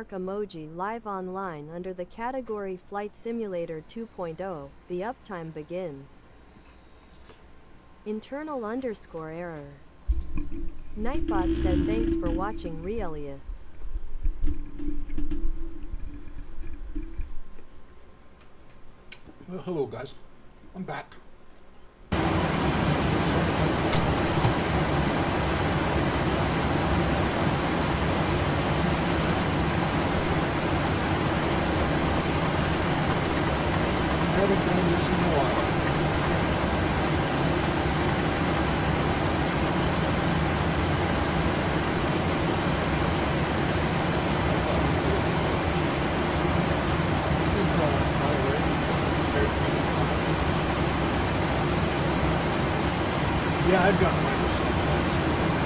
mark emoji live online under the category Flight Simulator 2.0. The uptime begins. Internal_error. Nightbot said thanks for watching Rielious. Well, hello guys, I'm back. I haven't done this in a while. Yeah, I've got Microsoft Flight Simulator.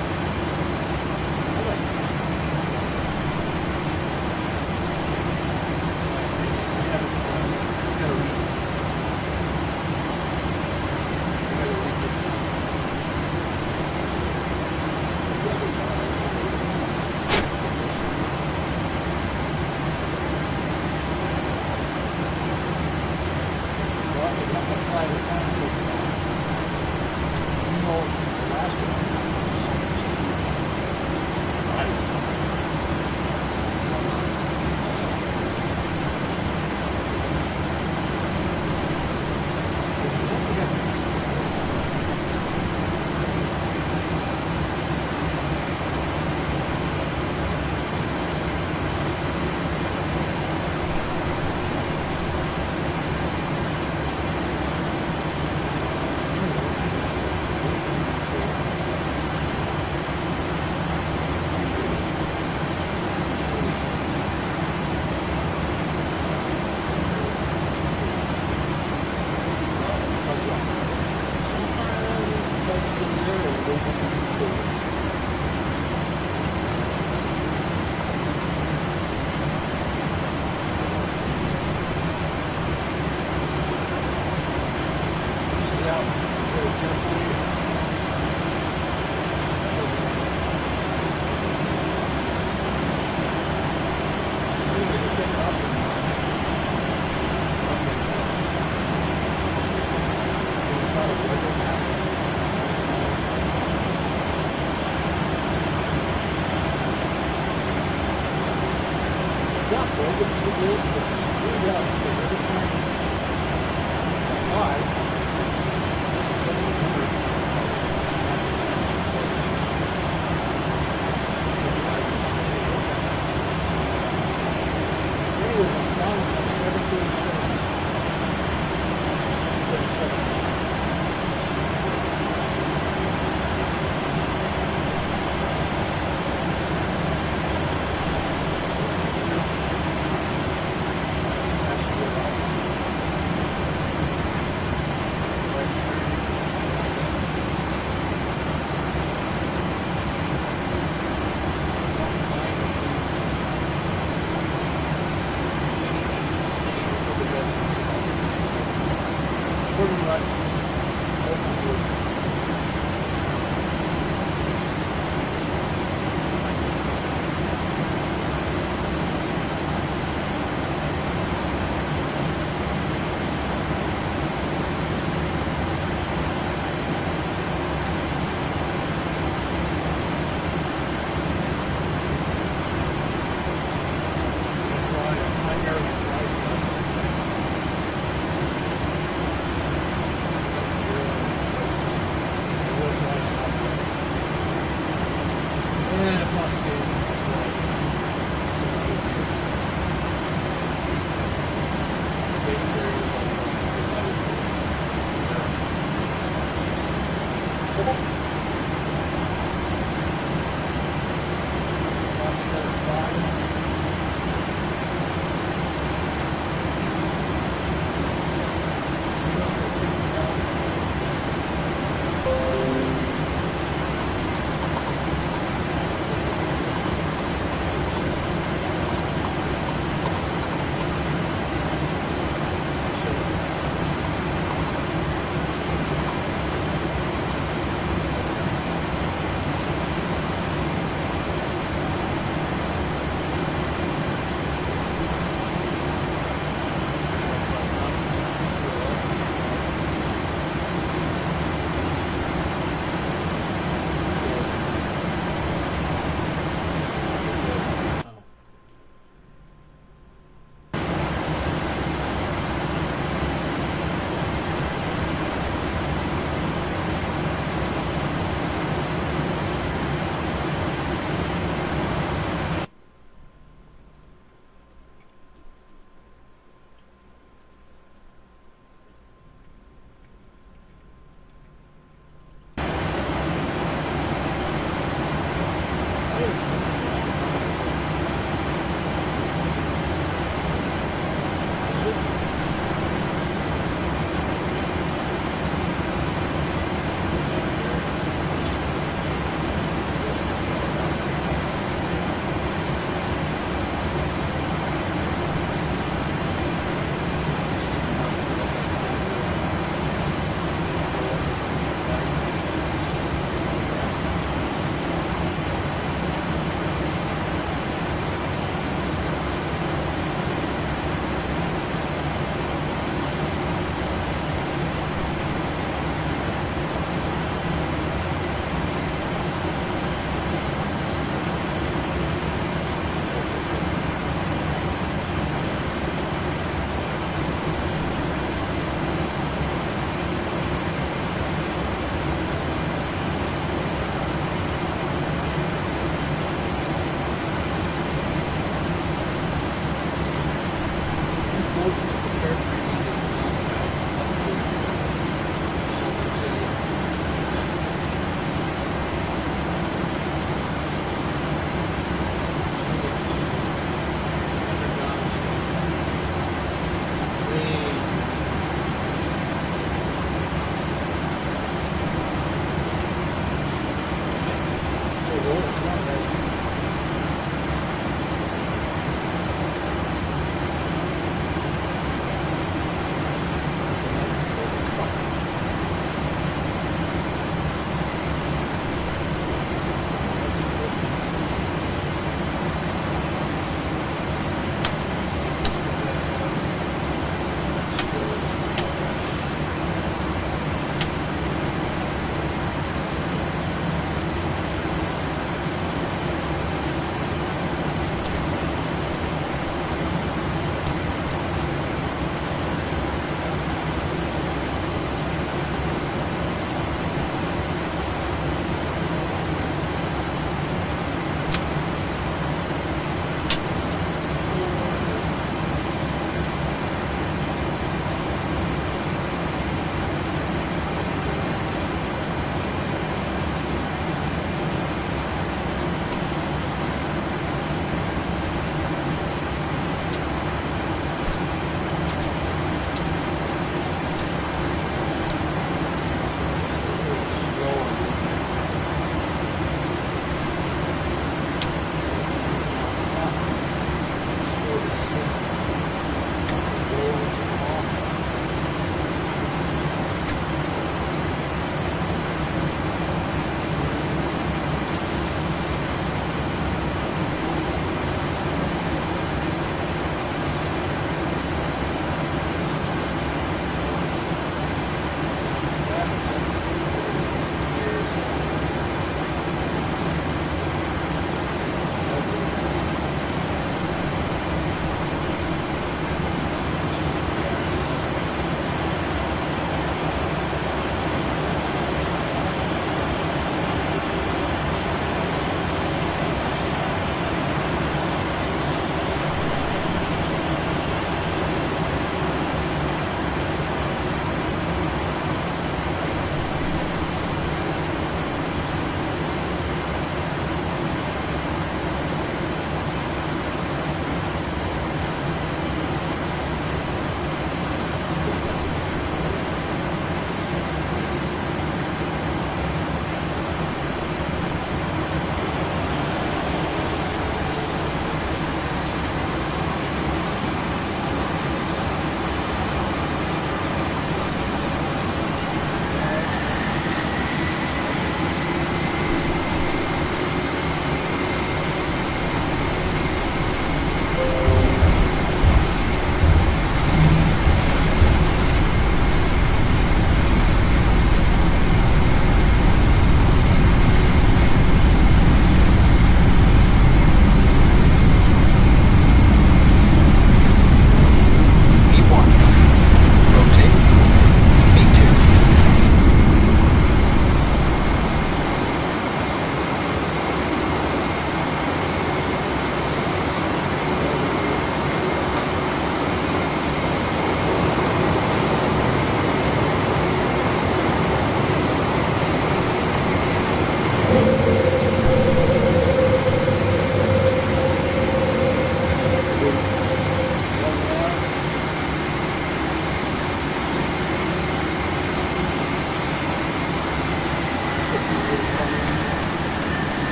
I like it. I haven't I gotta read it. Well, I got my flight assigned for tomorrow. Last one.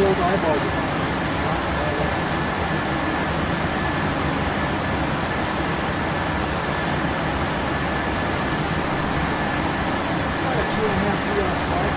old eyeballs. It's about a 2.5 feet off flight.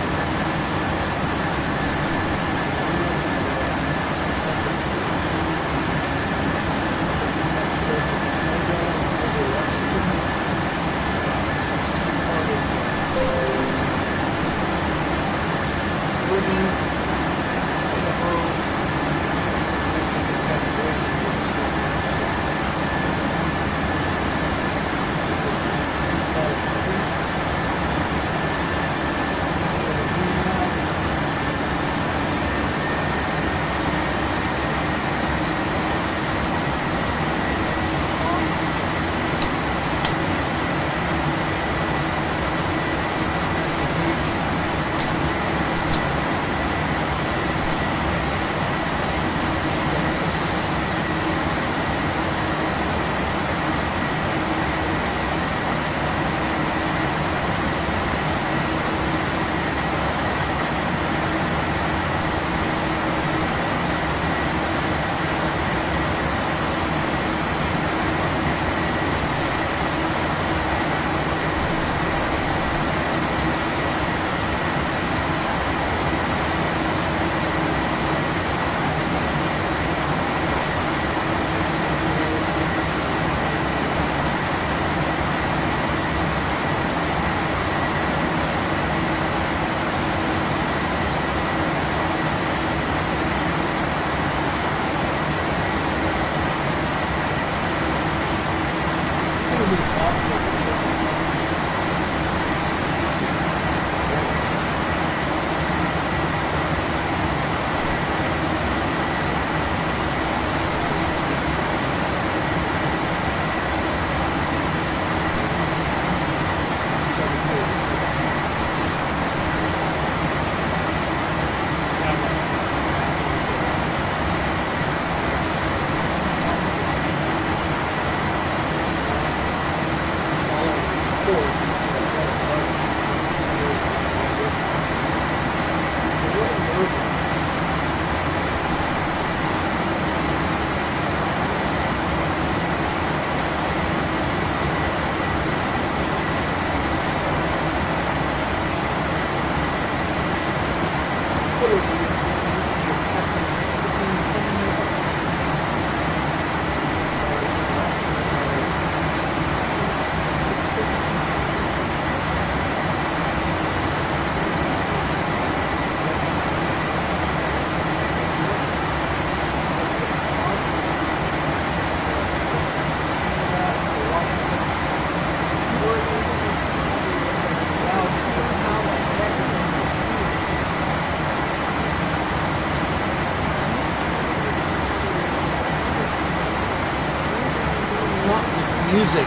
Music. I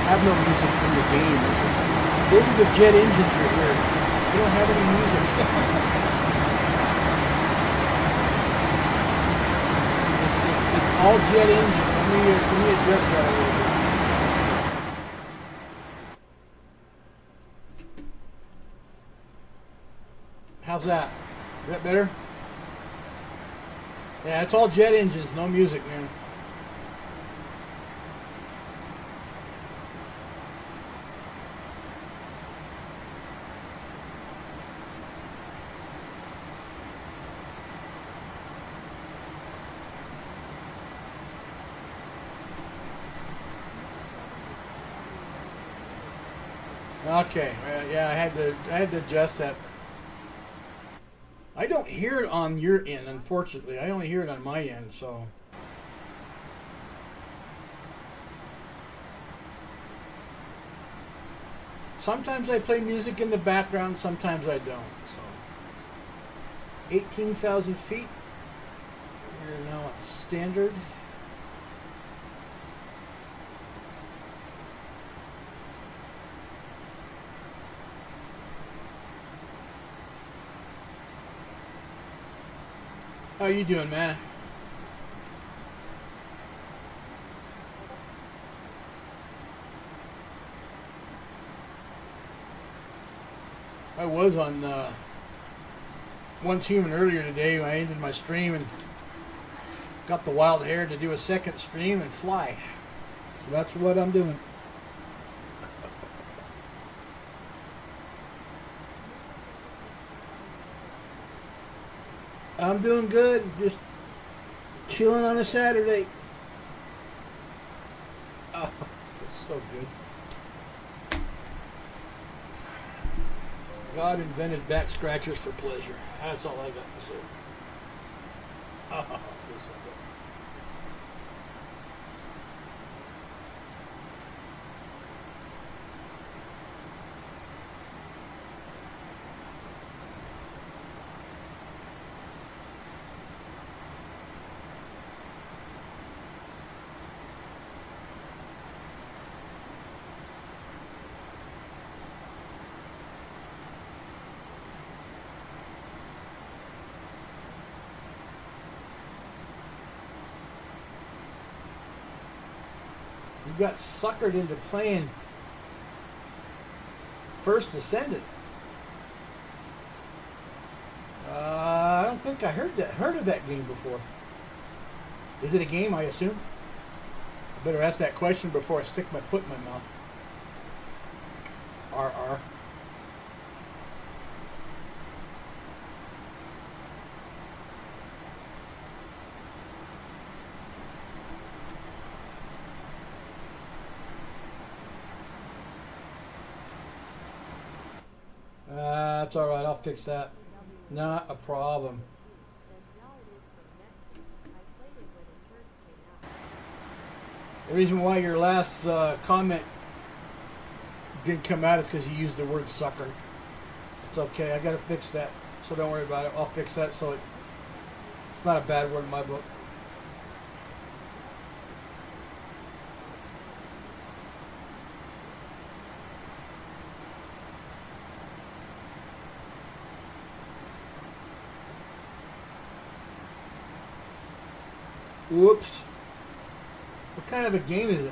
have no music in the game. Those are the jet engines you're hearing. We don't have any music. it's all jet engine. Let me address that a little bit. How's that? Is that better? Yeah, it's all jet engines, no music, man. Okay, yeah, I had to adjust that. I don't hear it on your end, unfortunately. I only hear it on my end, so. Sometimes I play music in the background, sometimes I don't. So, 18,000 feet. We're now at standard. How you doing, man? I was on Once human earlier today, I ended my stream and got the wild hair to do a second stream and fly. So that's what I'm doing. I'm doing good. Just chilling on a Saturday. Oh, feels so good. God invented back scratchers for pleasure. That's all I got to say. Oh, feels so good. You got suckered into playing First Ascendant. I don't think I heard of that game before. Is it a game, I assume? I better ask that question before I stick my foot in my mouth. RR. That's all right. I'll fix that. Not a problem. The reason why your last comment didn't come out is because you used the word sucker. It's okay. I got to fix that. So don't worry about it. I'll fix that so it's not a bad word in my book. Whoops. What kind of a game is it?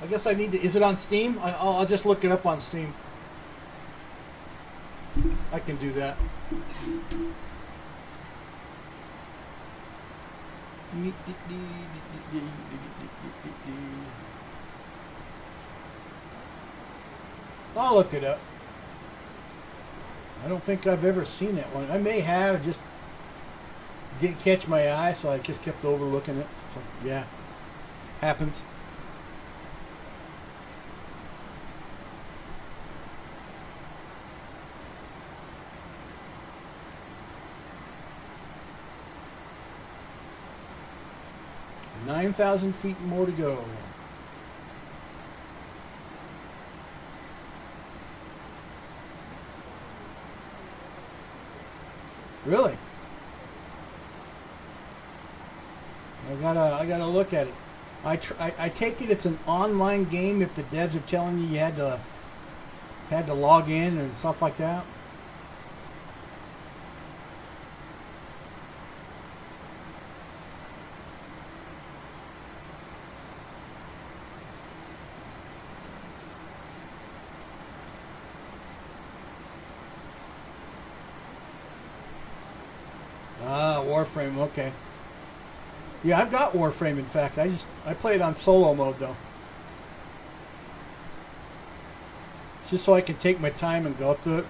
I guess I need to... Is it on Steam? I'll just look it up on Steam. I can do that. I'll look it up. I don't think I've ever seen that one. I may have, just didn't catch my eye, so I just kept overlooking it. So, yeah, happens. $9,000 feet more to go. Really? I gotta look at it. I take it it's an online game if the devs are telling you had to log in and stuff like that. Ah, Warframe, okay. Yeah, I've got Warframe, in fact. I play it on solo mode, though. Just so I can take my time and go through it.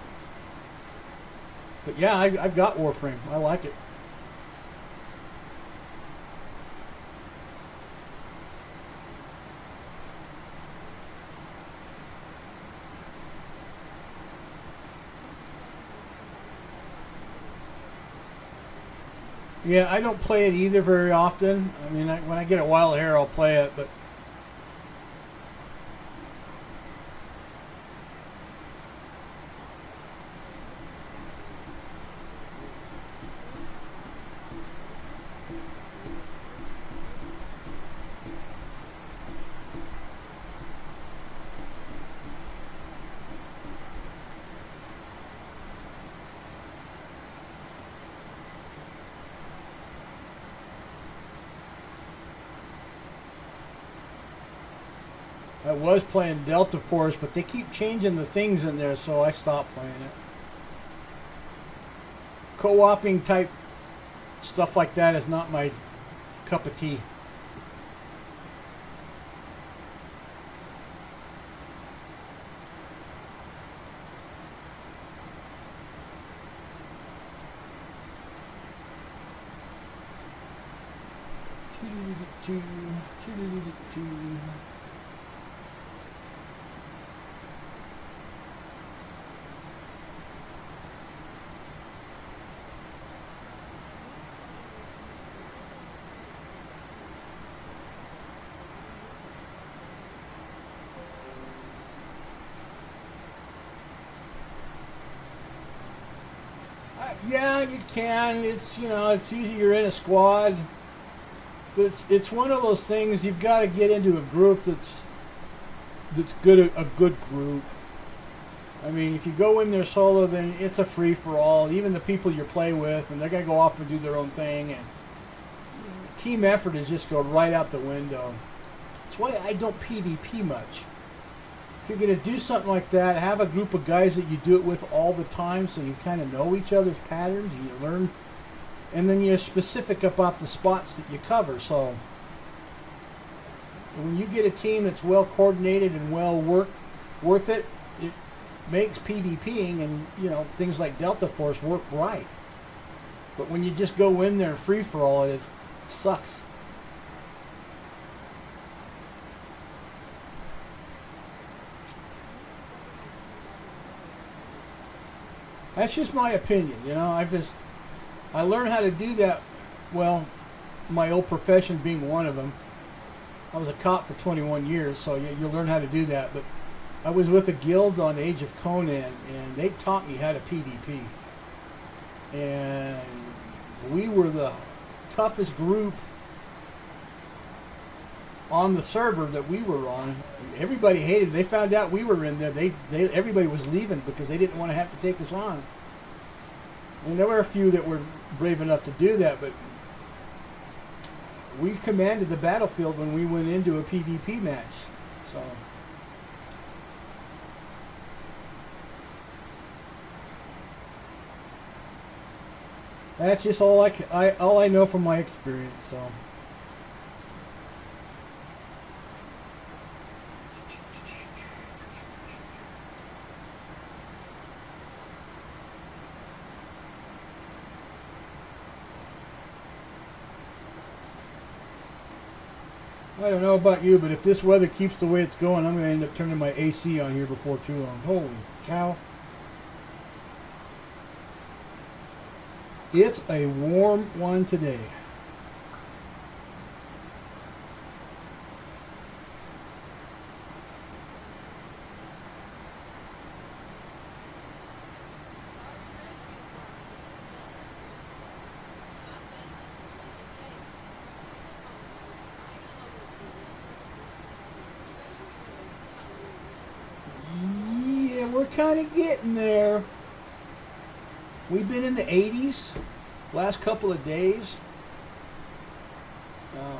But yeah, I've got Warframe. I like it. Yeah, I don't play it either very often. I mean, when I get a wild hair, I'll play it, but I was playing Delta Force, but they keep changing the things in there, so I stopped playing it. co-oping type stuff like that is not my cup of tea. Yeah, you can. It's, you know, it's usually you're in a squad, but it's one of those things you've got to get into a group that's good, a good group. I mean, if you go in there solo, then it's a free for all. Even the people you play with, and they're gonna go off and do their own thing, and team effort is just go right out the window. That's why I don't PvP much. If you're going to do something like that, have a group of guys that you do it with all the time so you kind of know each other's patterns and you learn. And then you're specific about the spots that you cover. So when you get a team that's well coordinated and well worth it, it makes PvPing and, you know, things like Delta Force work right. But when you just go in there and free for all, it sucks. That's just my opinion, you know. I learned how to do that. Well, my old profession being one of them. I was a cop for 21 years, so you learn how to do that. But I was with a guild on Age of Conan, and they taught me how to PvP. And we were the toughest group on the server that we were on. Everybody hated it. They found out we were in there. Everybody was leaving because they didn't want to have to take us on. And there were a few that were brave enough to do that, but we commanded the battlefield when we went into a PvP match. So that's just all I know from my experience. So. I don't know about you, but if this weather keeps the way it's going, I'm going to end up turning my AC on here before too long. Holy cow. It's a warm one today. We're kind of getting there. We've been in the 80s last couple of days.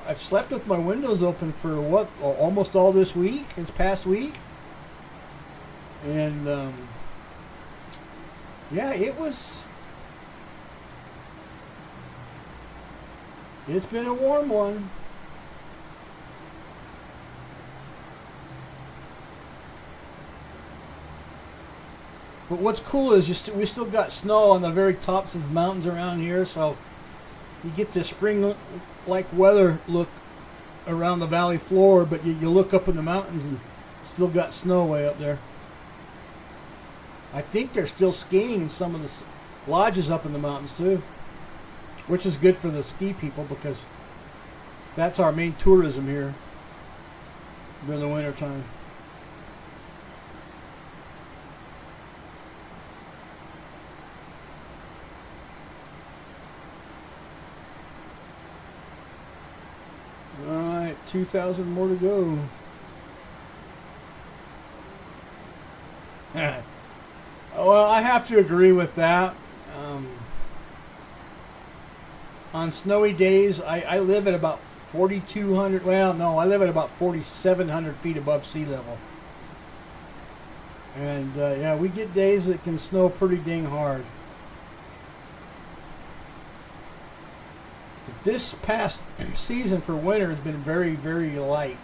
I've slept with my windows open for almost all this past week. And yeah, it's been a warm one. But what's cool is we still got snow on the very tops of the mountains around here, so you get this spring-like weather look around the valley floor, but you look up in the mountains and still got snow way up there. I think they're still skiing in some of the lodges up in the mountains too, which is good for the ski people because that's our main tourism here during the winter time. Alright, 2,000 more to go. Well, I have to agree with that. On snowy days, I live at about 4,200. Well, no, I live at about 4,700 feet above sea level. And yeah, we get days that can snow pretty dang hard. this past season for winter has been very, very light.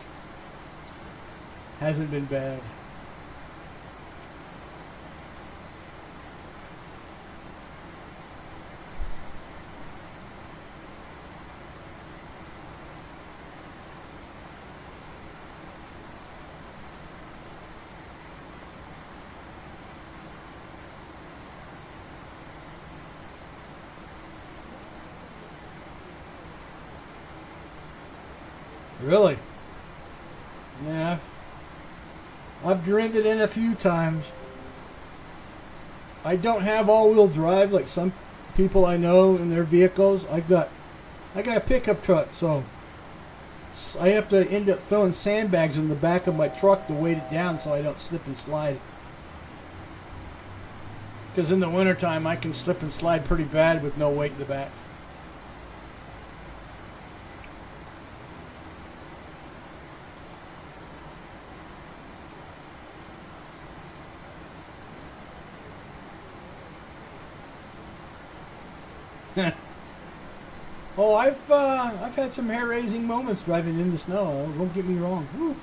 Hasn't been bad. Really? Yeah. I've driven it in a few times. I don't have all-wheel drive like some people I know in their vehicles. I got a pickup truck, so I have to end up throwing sandbags in the back of my truck to weight it down so I don't slip and slide. Because in the wintertime I can slip and slide pretty bad with no weight in the back. Oh, I've had some hair-raising moments driving in the snow. Don't get me wrong. Woo.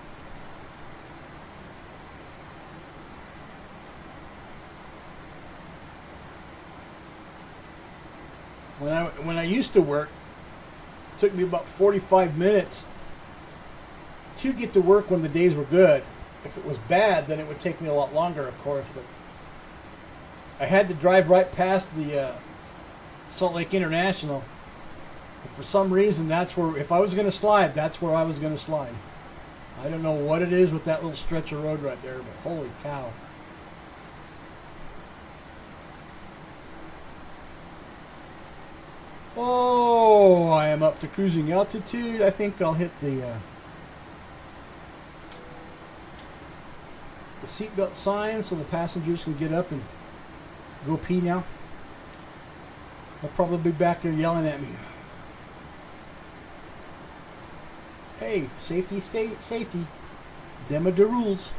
When I used to work, it took me about 45 minutes to get to work when the days were good. If it was bad, then it would take me a lot longer, of course. But I had to drive right past the Salt Lake International. But for some reason, that's where, if I was going to slide, that's where I was going to slide. I don't know what it is with that little stretch of road right there, but holy cow. Oh, I am up to cruising altitude. I think I'll hit the seatbelt sign so the passengers can get up and go pee now. They'll probably be back there yelling at me. Hey, safety, safety. Them are the rules.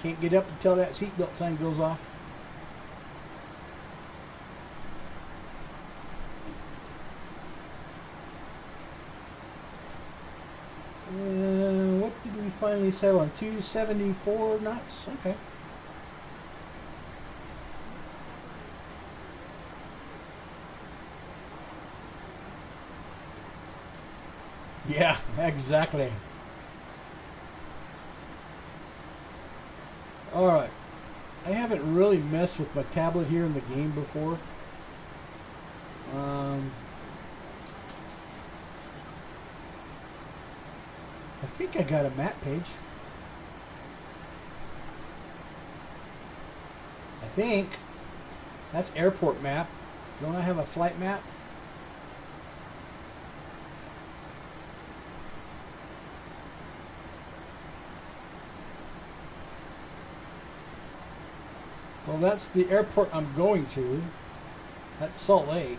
Can't get up until that seatbelt sign goes off. What did we finally settle on? 274 knots? Okay. Yeah, exactly. Alright. I haven't really messed with my tablet here in the game before. I think I got a map page. I think. That's airport map. Don't I have a flight map? Well, that's the airport I'm going to. That's Salt Lake.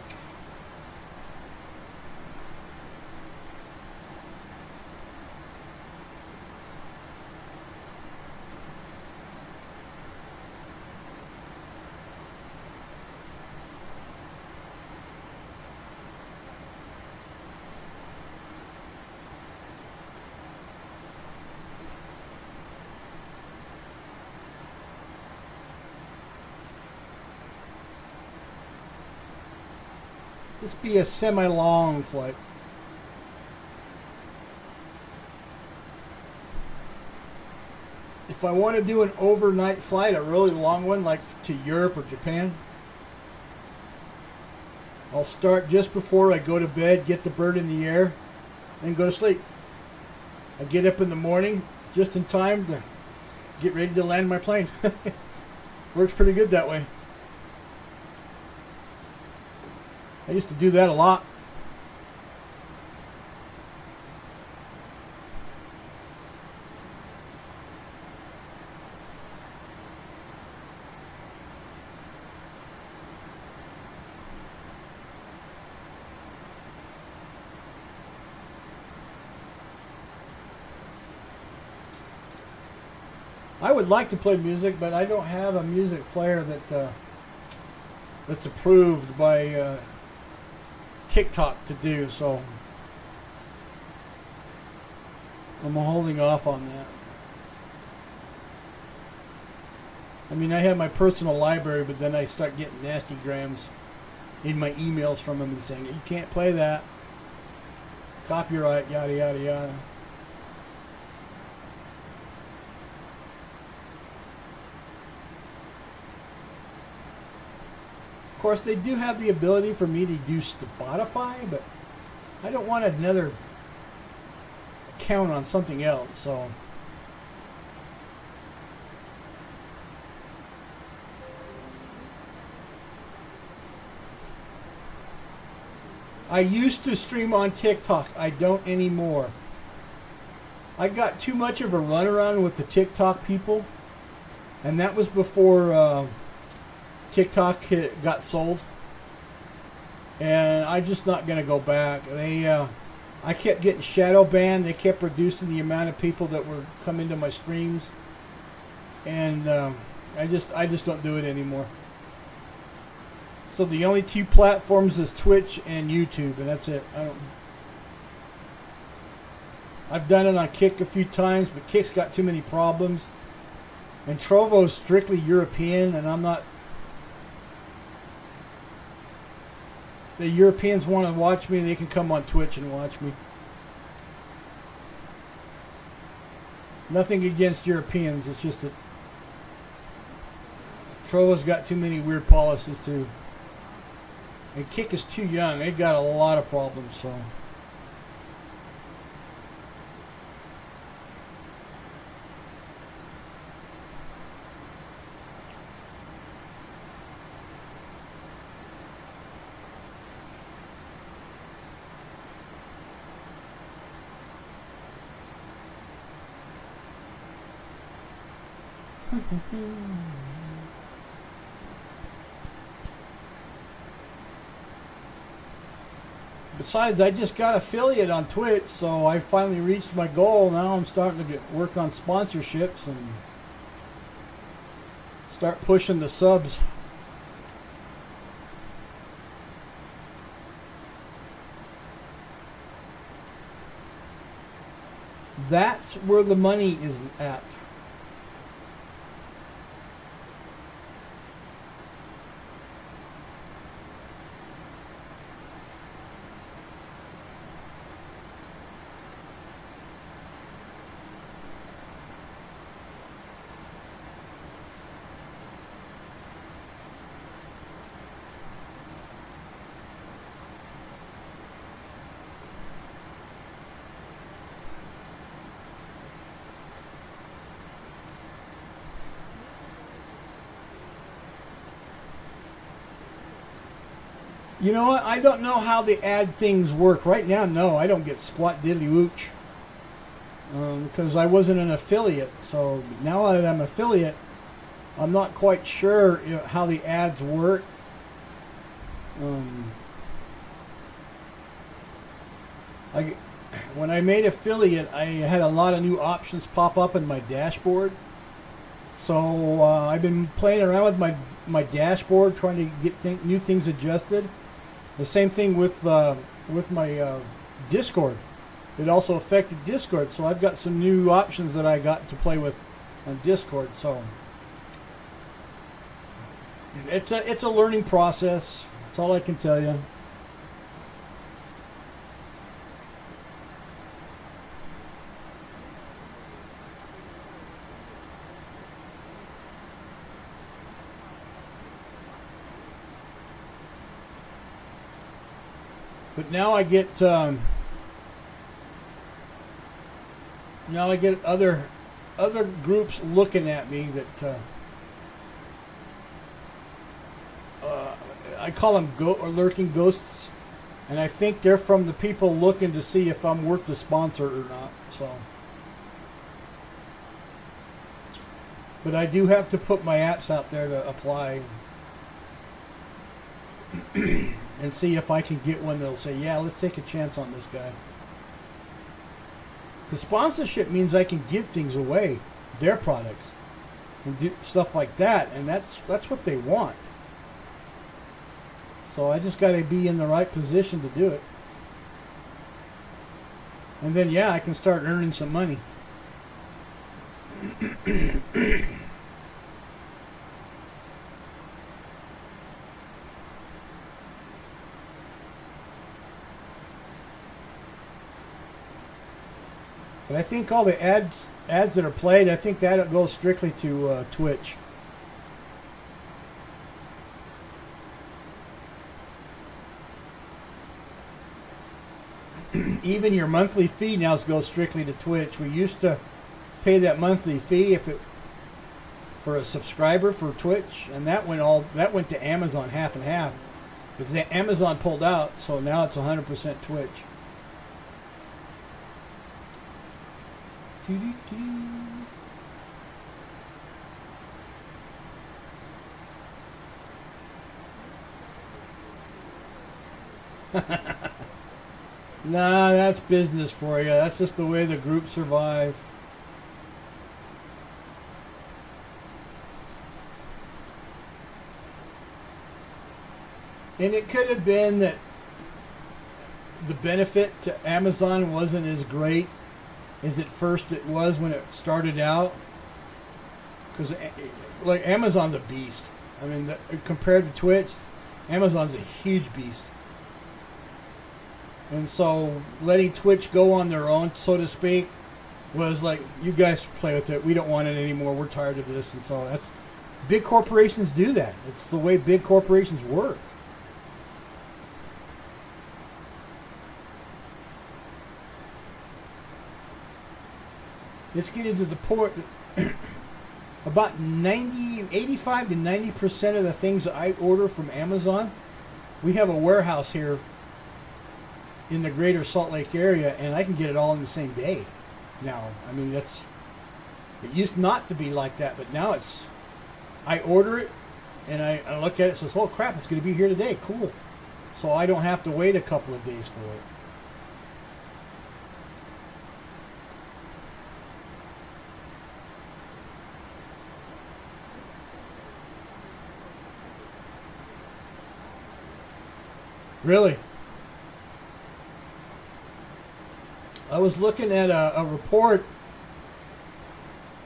This be a semi-long flight. If I want to do an overnight flight, a really long one, like to Europe or Japan, I'll start just before I go to bed, get the bird in the air, and go to sleep. I get up in the morning just in time to get ready to land my plane. Works pretty good that way. I used to do that a lot. I would like to play music, but I don't have a music player that that's approved by TikTok to do, so I'm holding off on that. I mean, I have my personal library, but then I start getting nasty grams in my emails from them and saying, you can't play that. Copyright, yada, yada, yada. Of course, they do have the ability for me to do Spotify, but I don't want another account on something else, so... I used to stream on TikTok. I don't anymore. I got too much of a runaround with the TikTok people, and that was before TikTok got sold. And I'm just not going to go back. I kept getting shadow banned. They kept reducing the amount of people that were coming to my streams, and I just don't do it anymore. So the only two platforms is Twitch and YouTube, and that's it. I've done it on Kick a few times, but Kick's got too many problems. And Trovo's strictly European, and I'm not... If the Europeans want to watch me, they can come on Twitch and watch me. Nothing against Europeans, it's just that Trovo's got too many weird policies too. And Kick is too young. They got a lot of problems, so... Besides, I just got affiliate on Twitch, so I finally reached my goal. Now I'm starting to work on sponsorships and start pushing the subs. That's where the money is at. You know what? I don't know how the ad things work. Right now, no, I don't get squat diddly wooch. Because I wasn't an affiliate. So now that I'm affiliate, I'm not quite sure how the ads work. When I made affiliate, I had a lot of new options pop up in my dashboard. So I've been playing around with my dashboard, trying to get new things adjusted. The same thing with my Discord. It also affected Discord, so I've got some new options that I got to play with on Discord. So it's a learning process. That's all I can tell you. But now I get other groups looking at me that I call them lurking ghosts, and I think they're from the people looking to see if I'm worth the sponsor or not. So, but I do have to put my apps out there to apply. And see if I can get one that'll say, yeah, let's take a chance on this guy. Because sponsorship means I can give things away, their products, and do stuff like that, and that's what they want. So I just got to be in the right position to do it. And then, yeah, I can start earning some money. But I think all the ads that are played, I think that goes strictly to Twitch. Even your monthly fee now goes strictly to Twitch. We used to pay that monthly fee for a subscriber for Twitch, and that went to Amazon half and half. Because Amazon pulled out, so now it's 100% Twitch. Nah, that's business for you. That's just the way the group survives. And it could have been that the benefit to Amazon wasn't as great as at first it was when it started out. Because like Amazon's a beast. I mean, compared to Twitch, Amazon's a huge beast. And so letting Twitch go on their own, so to speak, was like, you guys play with it. We don't want it anymore. We're tired of this. And so that's big corporations do that. It's the way big corporations work. It's getting to the point that about 85 to 90% of the things that I order from Amazon, we have a warehouse here in the greater Salt Lake area, and I can get it all in the same day now. I mean, it used not to be like that, but now I order it, and I look at it and says, oh crap, it's going to be here today. Cool. So I don't have to wait a couple of days for it. Really? I was looking at a report,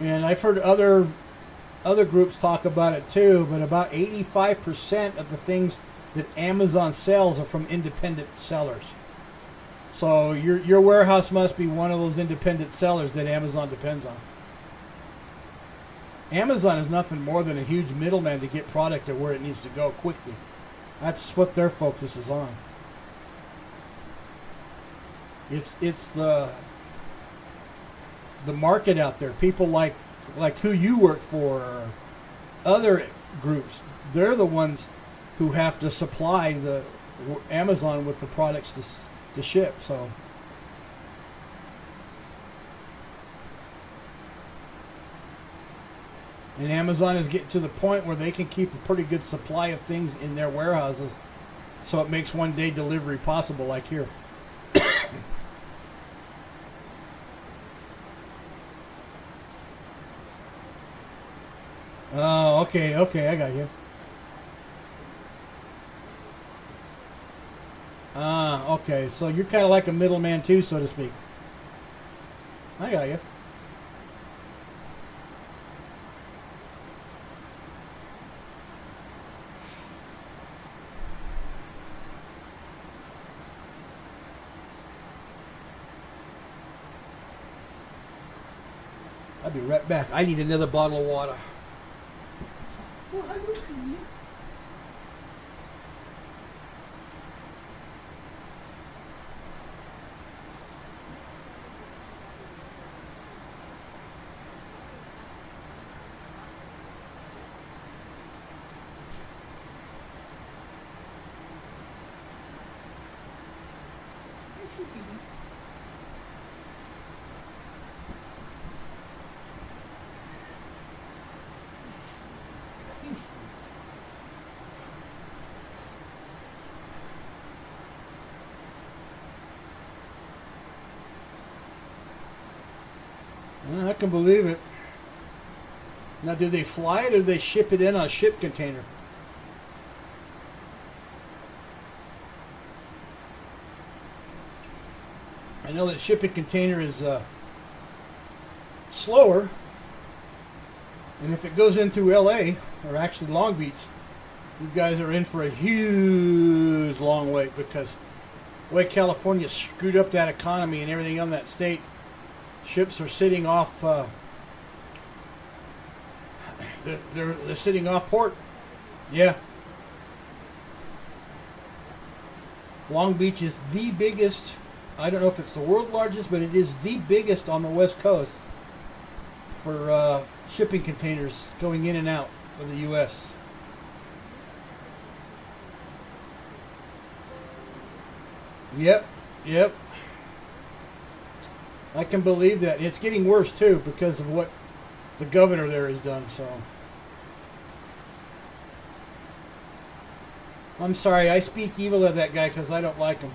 and I've heard other groups talk about it too, but about 85% of the things that Amazon sells are from independent sellers. So your warehouse must be one of those independent sellers that Amazon depends on. Amazon is nothing more than a huge middleman to get product to where it needs to go quickly. That's what their focus is on. It's the market out there. People like who you work for, or other groups. They're the ones who have to supply the Amazon with the products to ship. So. And Amazon is getting to the point where they can keep a pretty good supply of things in their warehouses, so it makes one day delivery possible, like here. Oh, okay, I got you. Okay, so you're kind of like a middleman too, so to speak. I got you. I'll be right back. I need another bottle of water. I can believe it. Now, do they fly it or do they ship it in on a ship container? I know that shipping container is slower, and if it goes in through LA, or actually Long Beach, you guys are in for a huge long wait, because the way California screwed up that economy and everything on that state, ships are sitting off. They're sitting off port. Yeah. Long Beach is the biggest. I don't know if it's the world largest, but it is the biggest on the West Coast for shipping containers going in and out of the U.S. Yep, yep. I can believe that. It's getting worse too because of what the governor there has done. So I'm sorry, I speak evil of that guy because I don't like him.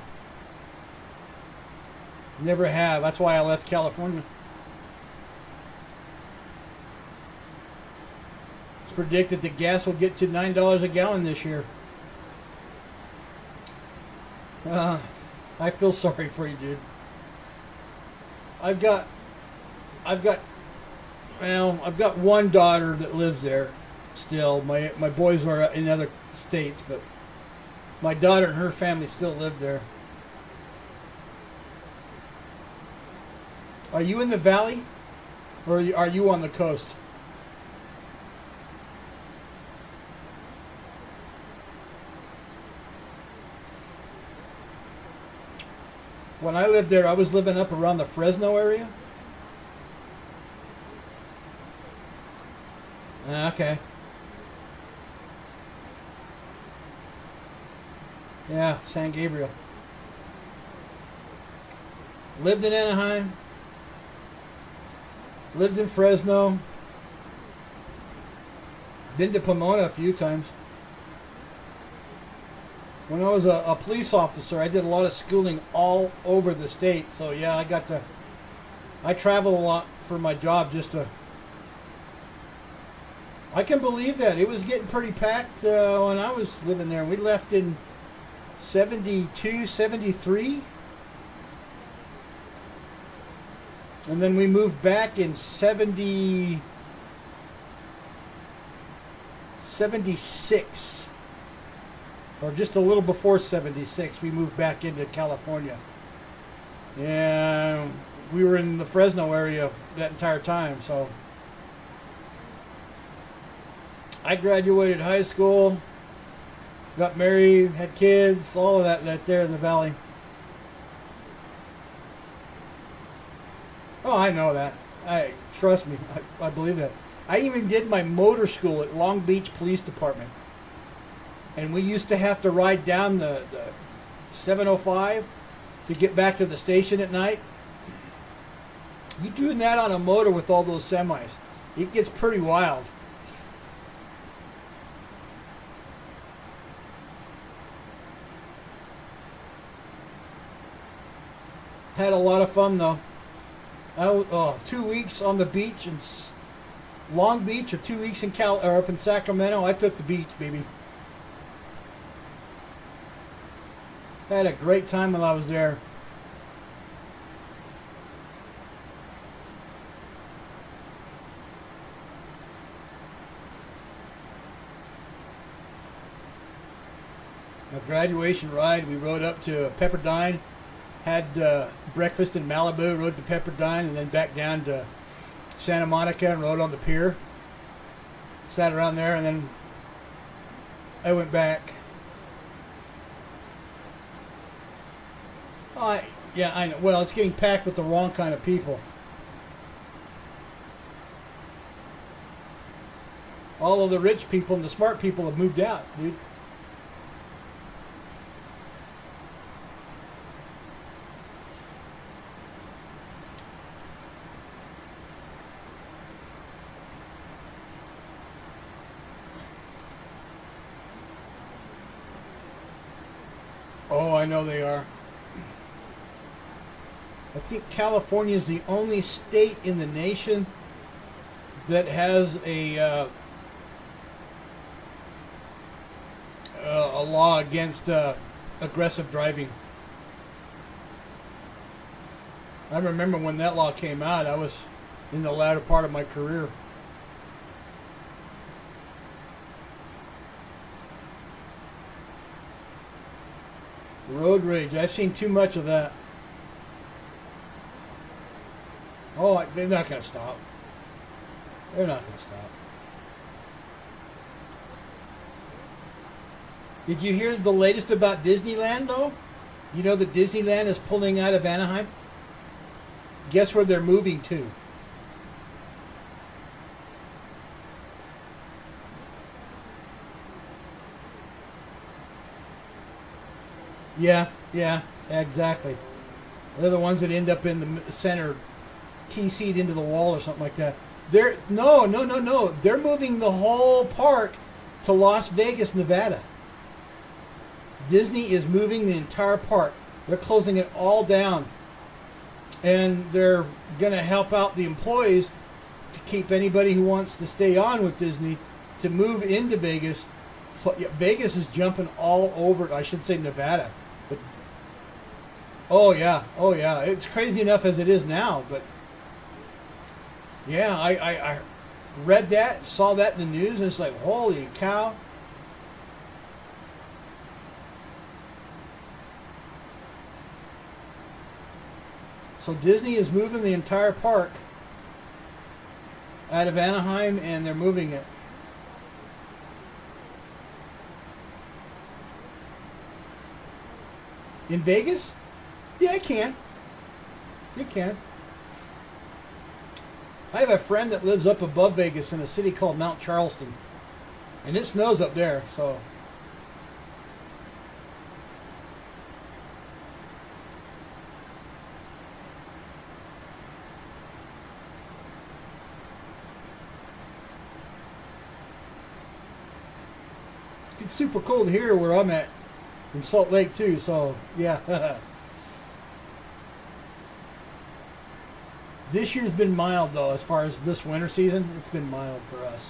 Never have. That's why I left California. It's predicted that gas will get to $9 a gallon this year. I feel sorry for you, dude. I've got one daughter that lives there still. My boys are in other states, but my daughter and her family still live there. Are you in the valley, or are you on the coast? When I lived there, I was living up around the Fresno area. Okay. Yeah, San Gabriel. Lived in Anaheim. Lived in Fresno. Been to Pomona a few times. When I was a police officer, I did a lot of schooling all over the state. So yeah, I travel a lot for my job just to. I can believe that. It was getting pretty packed when I was living there. We left in 72, 73. And then we moved back in 76. Or just a little before 76, we moved back into California. And we were in the Fresno area that entire time, so. I graduated high school, got married, had kids, all of that right there in the valley. Oh, I know that. Trust me, I believe that. I even did my motor school at Long Beach Police Department. And we used to have to ride down the 705 to get back to the station at night. You doing that on a motor with all those semis, it gets pretty wild. Had a lot of fun though. 2 weeks on the beach in Long Beach, or 2 weeks in or up in Sacramento. I took the beach, baby. Had a great time while I was there. A graduation ride, we rode up to Pepperdine, had breakfast in Malibu, rode to Pepperdine, and then back down to Santa Monica and rode on the pier. Sat around there, and then I went back. Yeah, I know. Well, it's getting packed with the wrong kind of people. All of the rich people and the smart people have moved out, dude. Oh, I know they are. I think California is the only state in the nation that has a law against aggressive driving. I remember when that law came out, I was in the latter part of my career. Road rage. I've seen too much of that. Oh, they're not going to stop. They're not going to stop. Did you hear the latest about Disneyland, though? You know that Disneyland is pulling out of Anaheim? Guess where they're moving to? Yeah, exactly. They're the ones that end up in the center, key-seat into the wall or something like that. No. They're moving the whole park to Las Vegas, Nevada. Disney is moving the entire park. They're closing it all down. And they're going to help out the employees to keep anybody who wants to stay on with Disney to move into Vegas. So yeah, Vegas is jumping all over, I should say Nevada. But oh yeah. It's crazy enough as it is now, but yeah, I read that, saw that in the news, and it's like, holy cow. So Disney is moving the entire park out of Anaheim, and they're moving it. In Vegas? Yeah, it can. It can. I have a friend that lives up above Vegas in a city called Mount Charleston. And it snows up there, so. It's super cold here where I'm at in Salt Lake too, so yeah. This year's been mild though, as far as this winter season. It's been mild for us.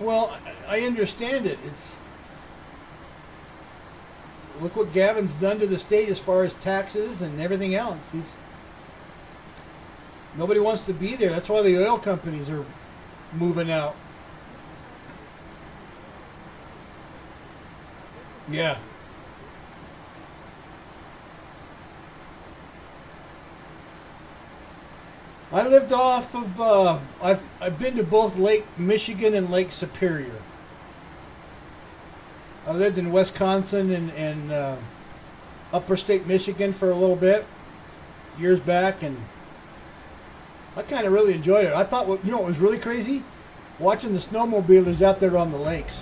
Well, I understand it. It's look what Gavin's done to the state as far as taxes and everything else. Nobody wants to be there. That's why the oil companies are moving out. Yeah. I lived off of. I've been to both Lake Michigan and Lake Superior. I lived in Wisconsin and upper state Michigan for a little bit, years back, and I kind of really enjoyed it. I thought, what was really crazy? Watching the snowmobilers out there on the lakes.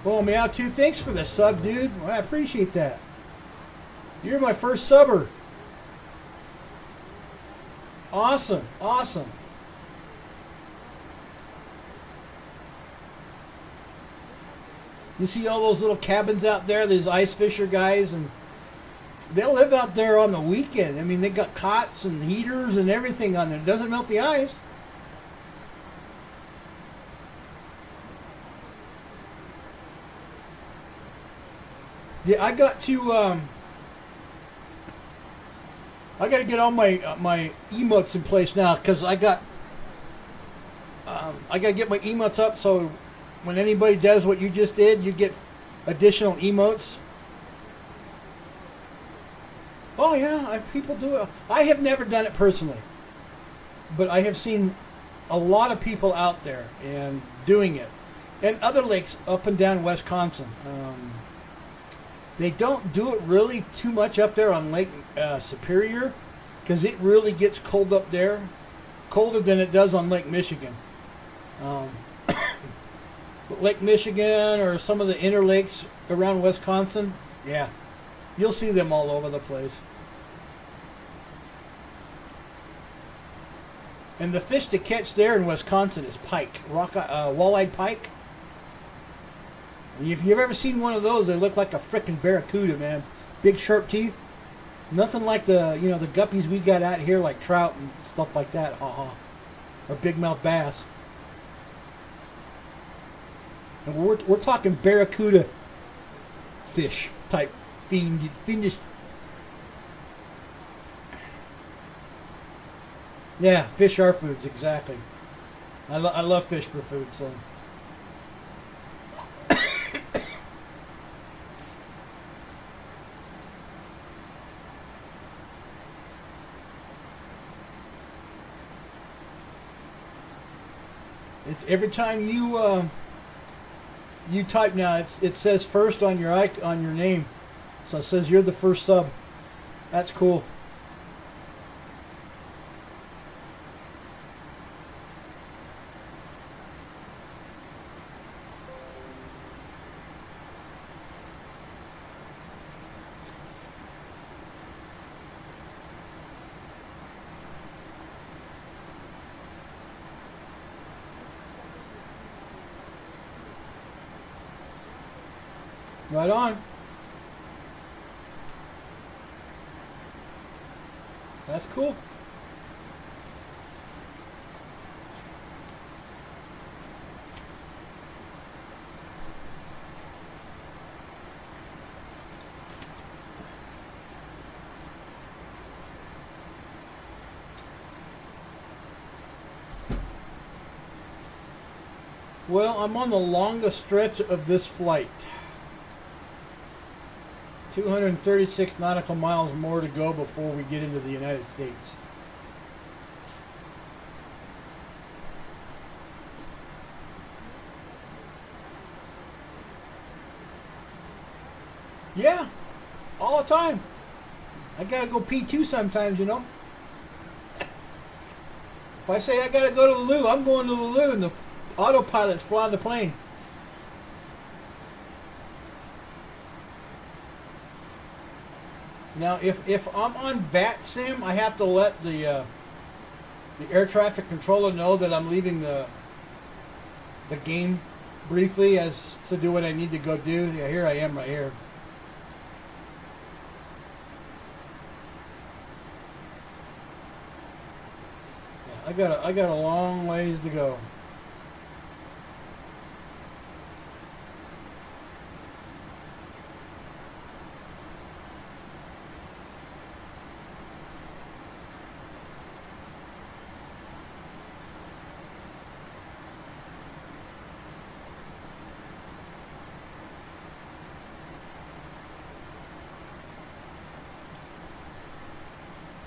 Oh, Meow 2, thanks for the sub, dude. Well, I appreciate that. You're my first subber. Awesome. You see all those little cabins out there, these ice fisher guys, and they'll live out there on the weekend. I mean, they got cots and heaters and everything on there. It doesn't melt the ice. Yeah, I got to get all my emotes in place now because I got to get my emotes up so when anybody does what you just did, you get additional emotes. Oh yeah, people do it. I have never done it personally, but I have seen a lot of people out there and doing it, and other lakes up and down Wisconsin. They don't do it really too much up there on Lake Superior because it really gets cold up there, colder than it does on Lake Michigan. But Lake Michigan or some of the inner lakes around Wisconsin, yeah, you'll see them all over the place. And the fish to catch there in Wisconsin is pike, walleye pike. If you've ever seen one of those, they look like a frickin' barracuda, man. Big sharp teeth. Nothing like the guppies we got out here, like trout and stuff like that. Or big mouth bass. And we're talking barracuda fish type fiendish. Yeah, fish are foods, exactly. I love fish for food, so. It's every time you type now. It says first on your on your name, so it says you're the first sub. That's cool. Right on. That's cool. Well, I'm on the longest stretch of this flight. 236 nautical miles more to go before we get into the United States. Yeah, all the time. I gotta go pee too sometimes, you know. If I say I gotta go to the loo, I'm going to the loo, and the autopilot's flying the plane. Now, if I'm on VATSIM, I have to let the air traffic controller know that I'm leaving the game briefly as to do what I need to go do. Yeah, here I am right here. Yeah, I got a long ways to go.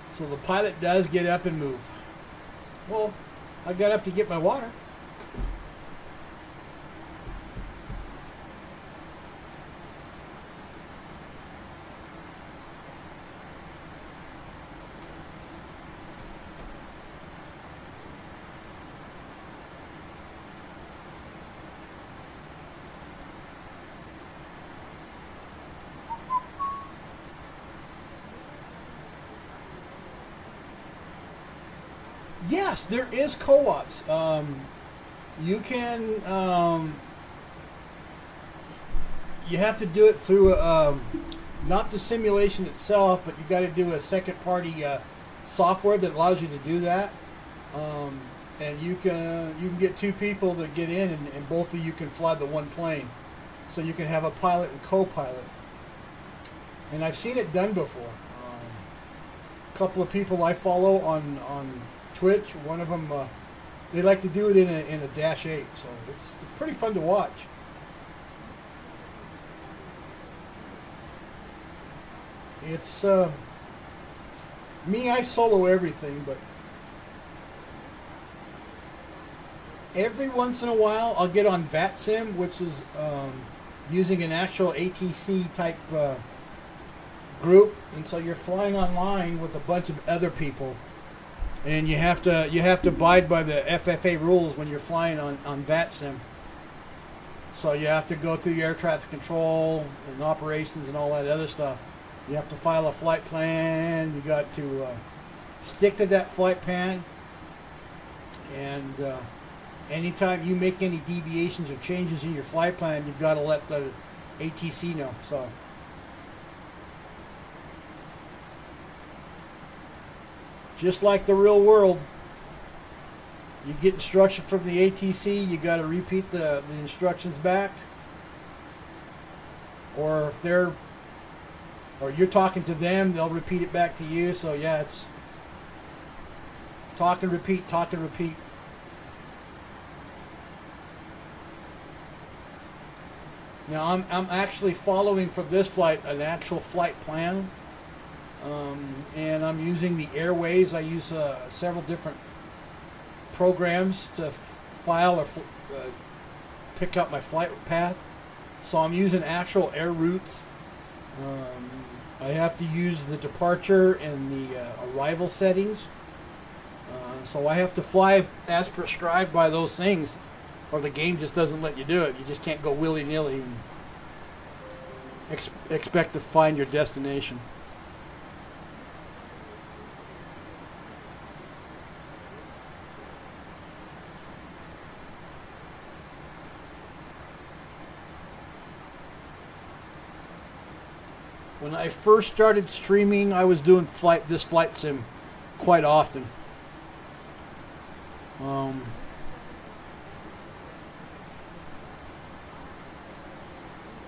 So the pilot does get up and move. Well, I got up to get my water. Yes, there is co-ops. You can. You have to do it through not the simulation itself, but you got to do a second-party software that allows you to do that. And you can get two people to get in, and both of you can fly the one plane. So you can have a pilot and co-pilot. And I've seen it done before. A couple of people I follow on Twitch. One of them, they like to do it in a Dash 8, so it's pretty fun to watch. It's me. I solo everything, but every once in a while I'll get on VATSIM, which is using an actual ATC type group, and so you're flying online with a bunch of other people. And you have to abide by the FFA rules when you're flying on VATSIM. So you have to go through your air traffic control and operations and all that other stuff. You have to file a flight plan. You got to stick to that flight plan. And anytime you make any deviations or changes in your flight plan, you've got to let the ATC know. So. Just like the real world, You get instruction from the ATC, you got to repeat the instructions back. Or if they're, or you're talking to them, they'll repeat it back to you. So yeah, it's talk and repeat, talk and repeat. Now I'm actually following for this flight an actual flight plan, and I'm using the Airways. I use several different programs to file or pick up my flight path. So I'm using actual air routes. I have to use the departure and the arrival settings. So I have to fly as prescribed by those things, or the game just doesn't let you do it. You just can't go willy-nilly and expect to find your destination. When I first started streaming, I was doing this flight sim quite often.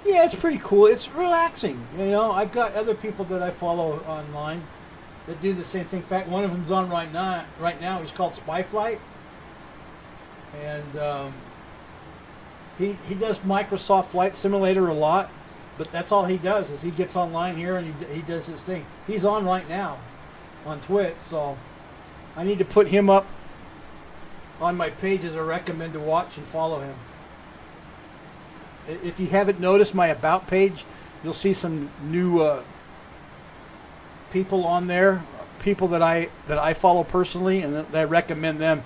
Yeah, it's pretty cool. It's relaxing. You know, I've got other people that I follow online that do the same thing. In fact, one of them's on right now. He's called Spy Flight, and he does Microsoft Flight Simulator a lot. But that's all he does is he gets online here and he does his thing. He's on right now on Twitch, so I need to put him up on my page as a recommend to watch and follow him. If you haven't noticed my About page, you'll see some new people on there, people that I follow personally, and that I recommend them.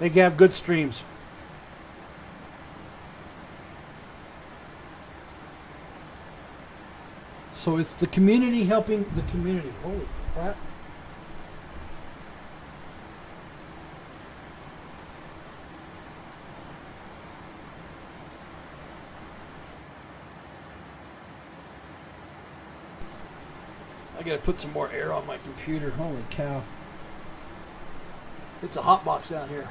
They have good streams. So it's the community helping the community. Holy crap. I gotta put some more air on my computer. Holy cow. It's a hot box down here.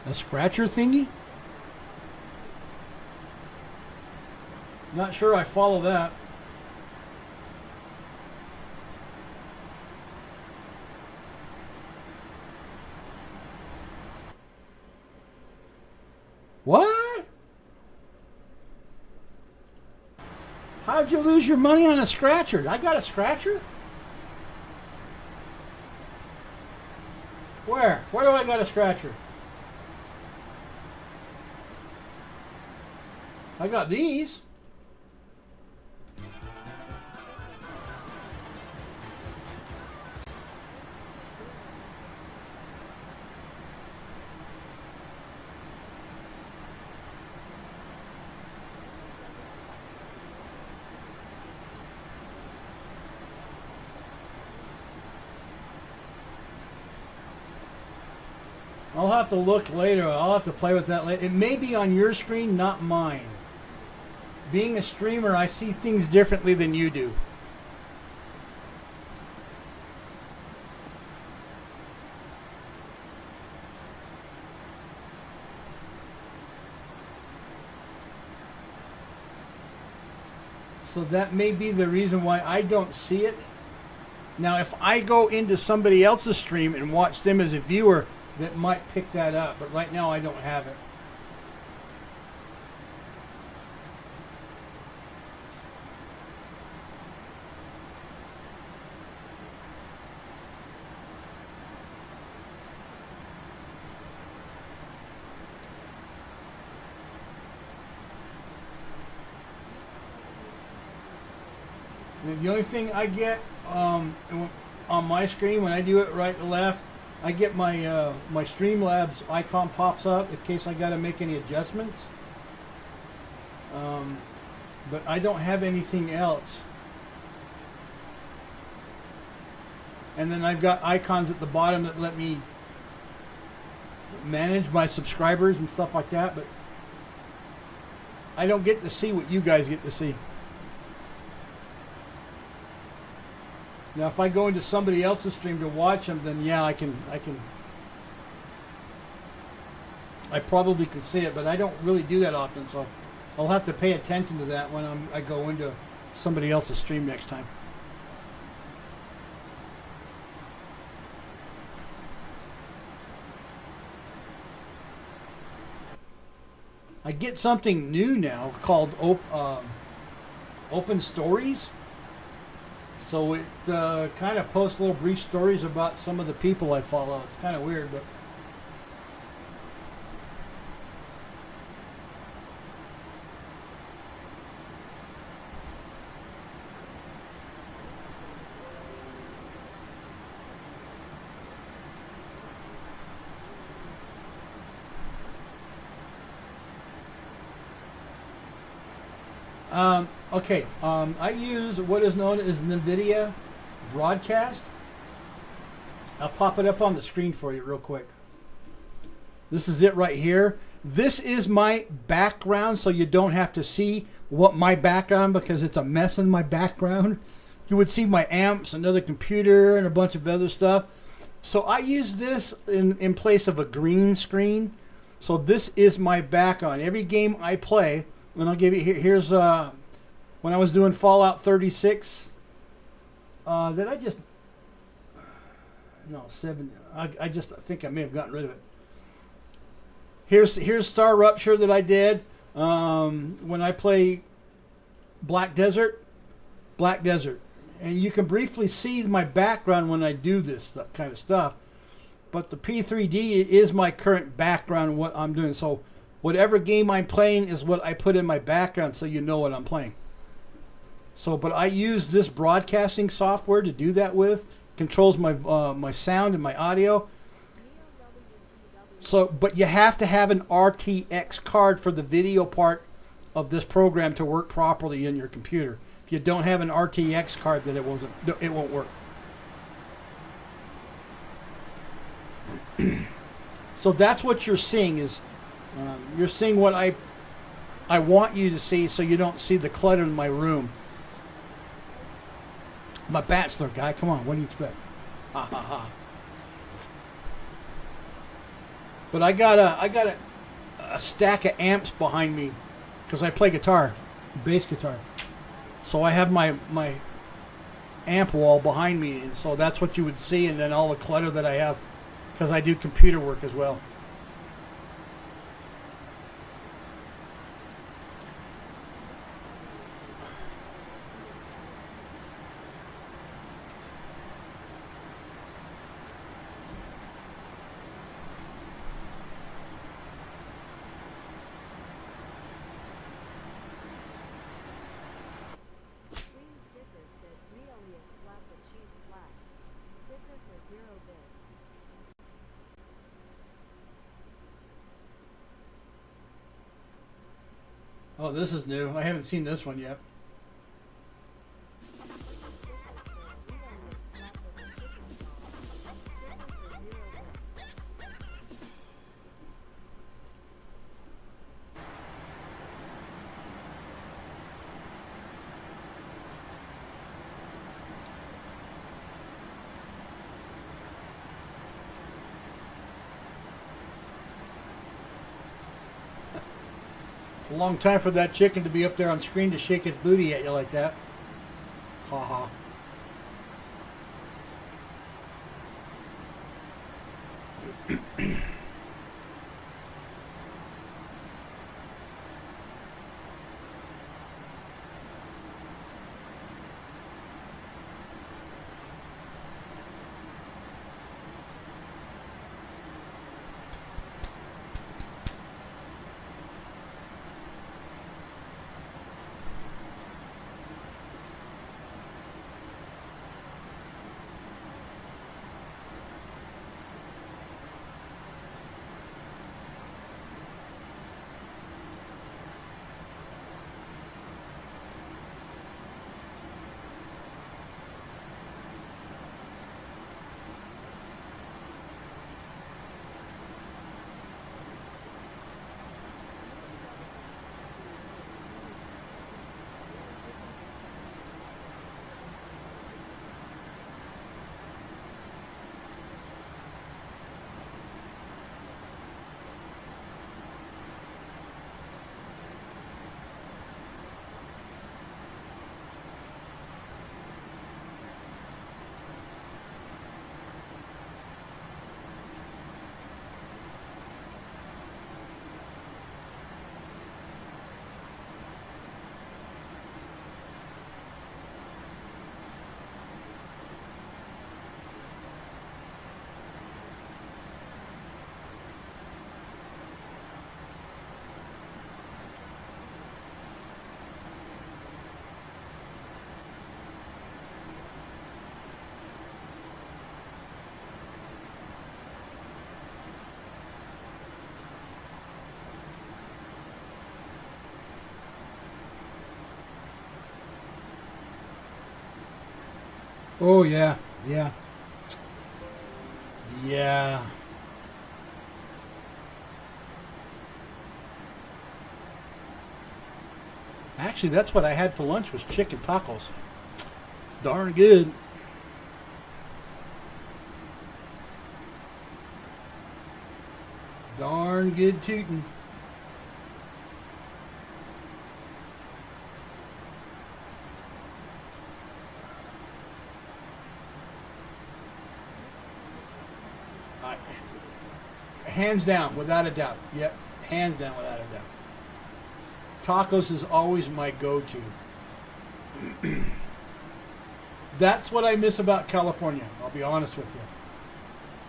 A scratcher thingy? Not sure I follow that. What? How'd you lose your money on a scratcher? I got a scratcher? Where? Where do I got a scratcher? I got these. I'll have to look later. I'll have to play with that later. It may be on your screen, not mine. Being a streamer, I see things differently than you do. So that may be the reason why I don't see it. Now, if I go into somebody else's stream and watch them as a viewer, that might pick that up, but right now I don't have it. And the only thing I get on my screen when I do it right and left, I get my my Streamlabs icon pops up in case I got to make any adjustments. But I don't have anything else. And then I've got icons at the bottom that let me manage my subscribers and stuff like that, but I don't get to see what you guys get to see. Now, if I go into somebody else's stream to watch them, then yeah, I probably can see it, but I don't really do that often, so I'll have to pay attention to that when I go into somebody else's stream next time. I get something new now called Open Stories. So it kind of posts little brief stories about some of the people I follow. It's kind of weird, but okay. I use what is known as NVIDIA Broadcast. I'll pop it up on the screen for you real quick. This is it right here. This is my background, so you don't have to see what my background, because it's a mess in my background. You would see my amps, another computer, and a bunch of other stuff. So I use this in place of a green screen. So this is my background. Every game I play, and I'll give you here's when I was doing Fallout 36. Did I just? No, 7. I just think I may have gotten rid of it. Here's Star Rupture that I did when I play Black Desert, and you can briefly see my background when I do this kind of stuff. But the P3D is my current background, what I'm doing. So whatever game I'm playing is what I put in my background, so you know what I'm playing. So, but I use this broadcasting software to do that with. Controls my my sound and my audio. So, but you have to have an RTX card for the video part of this program to work properly in your computer. If you don't have an RTX card, then it won't work. So that's what you're seeing is you're seeing what I want you to see, so you don't see the clutter in my room. I'm a bachelor guy. Come on, what do you expect? Ha ha ha. But I got a stack of amps behind me because I play guitar, bass guitar. So I have my amp wall behind me, and so that's what you would see, and then all the clutter that I have because I do computer work as well. Green sticker said Rielious slap the cheese slap. Sticker for 0 bits. Oh, this is new. I haven't seen this one yet. Sticker said Rielious slap the chicken sauce. Sticker for 0 bits. It's a long time for that chicken to be up there on screen to shake its booty at you like that. Ha ha. Oh yeah, yeah, yeah. Actually, that's what I had for lunch was chicken tacos. Darn good. Darn good tootin'. Hands down, without a doubt. Yep, hands down, without a doubt. Tacos is always my go-to. That's what I miss about California, I'll be honest with you.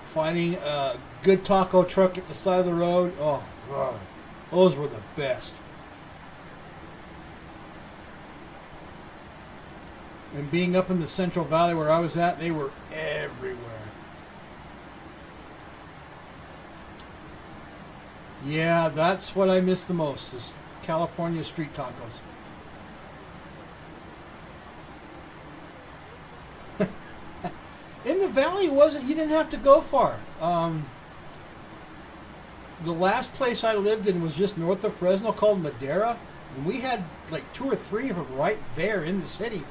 Finding a good taco truck at the side of the road, oh, God, those were the best. And being up in the Central Valley where I was at, they were everywhere. Yeah, that's what I miss the most is California street tacos. In the valley, you didn't have to go far. The last place I lived in was just north of Fresno called Madera, and we had like 2 or 3 of them right there in the city,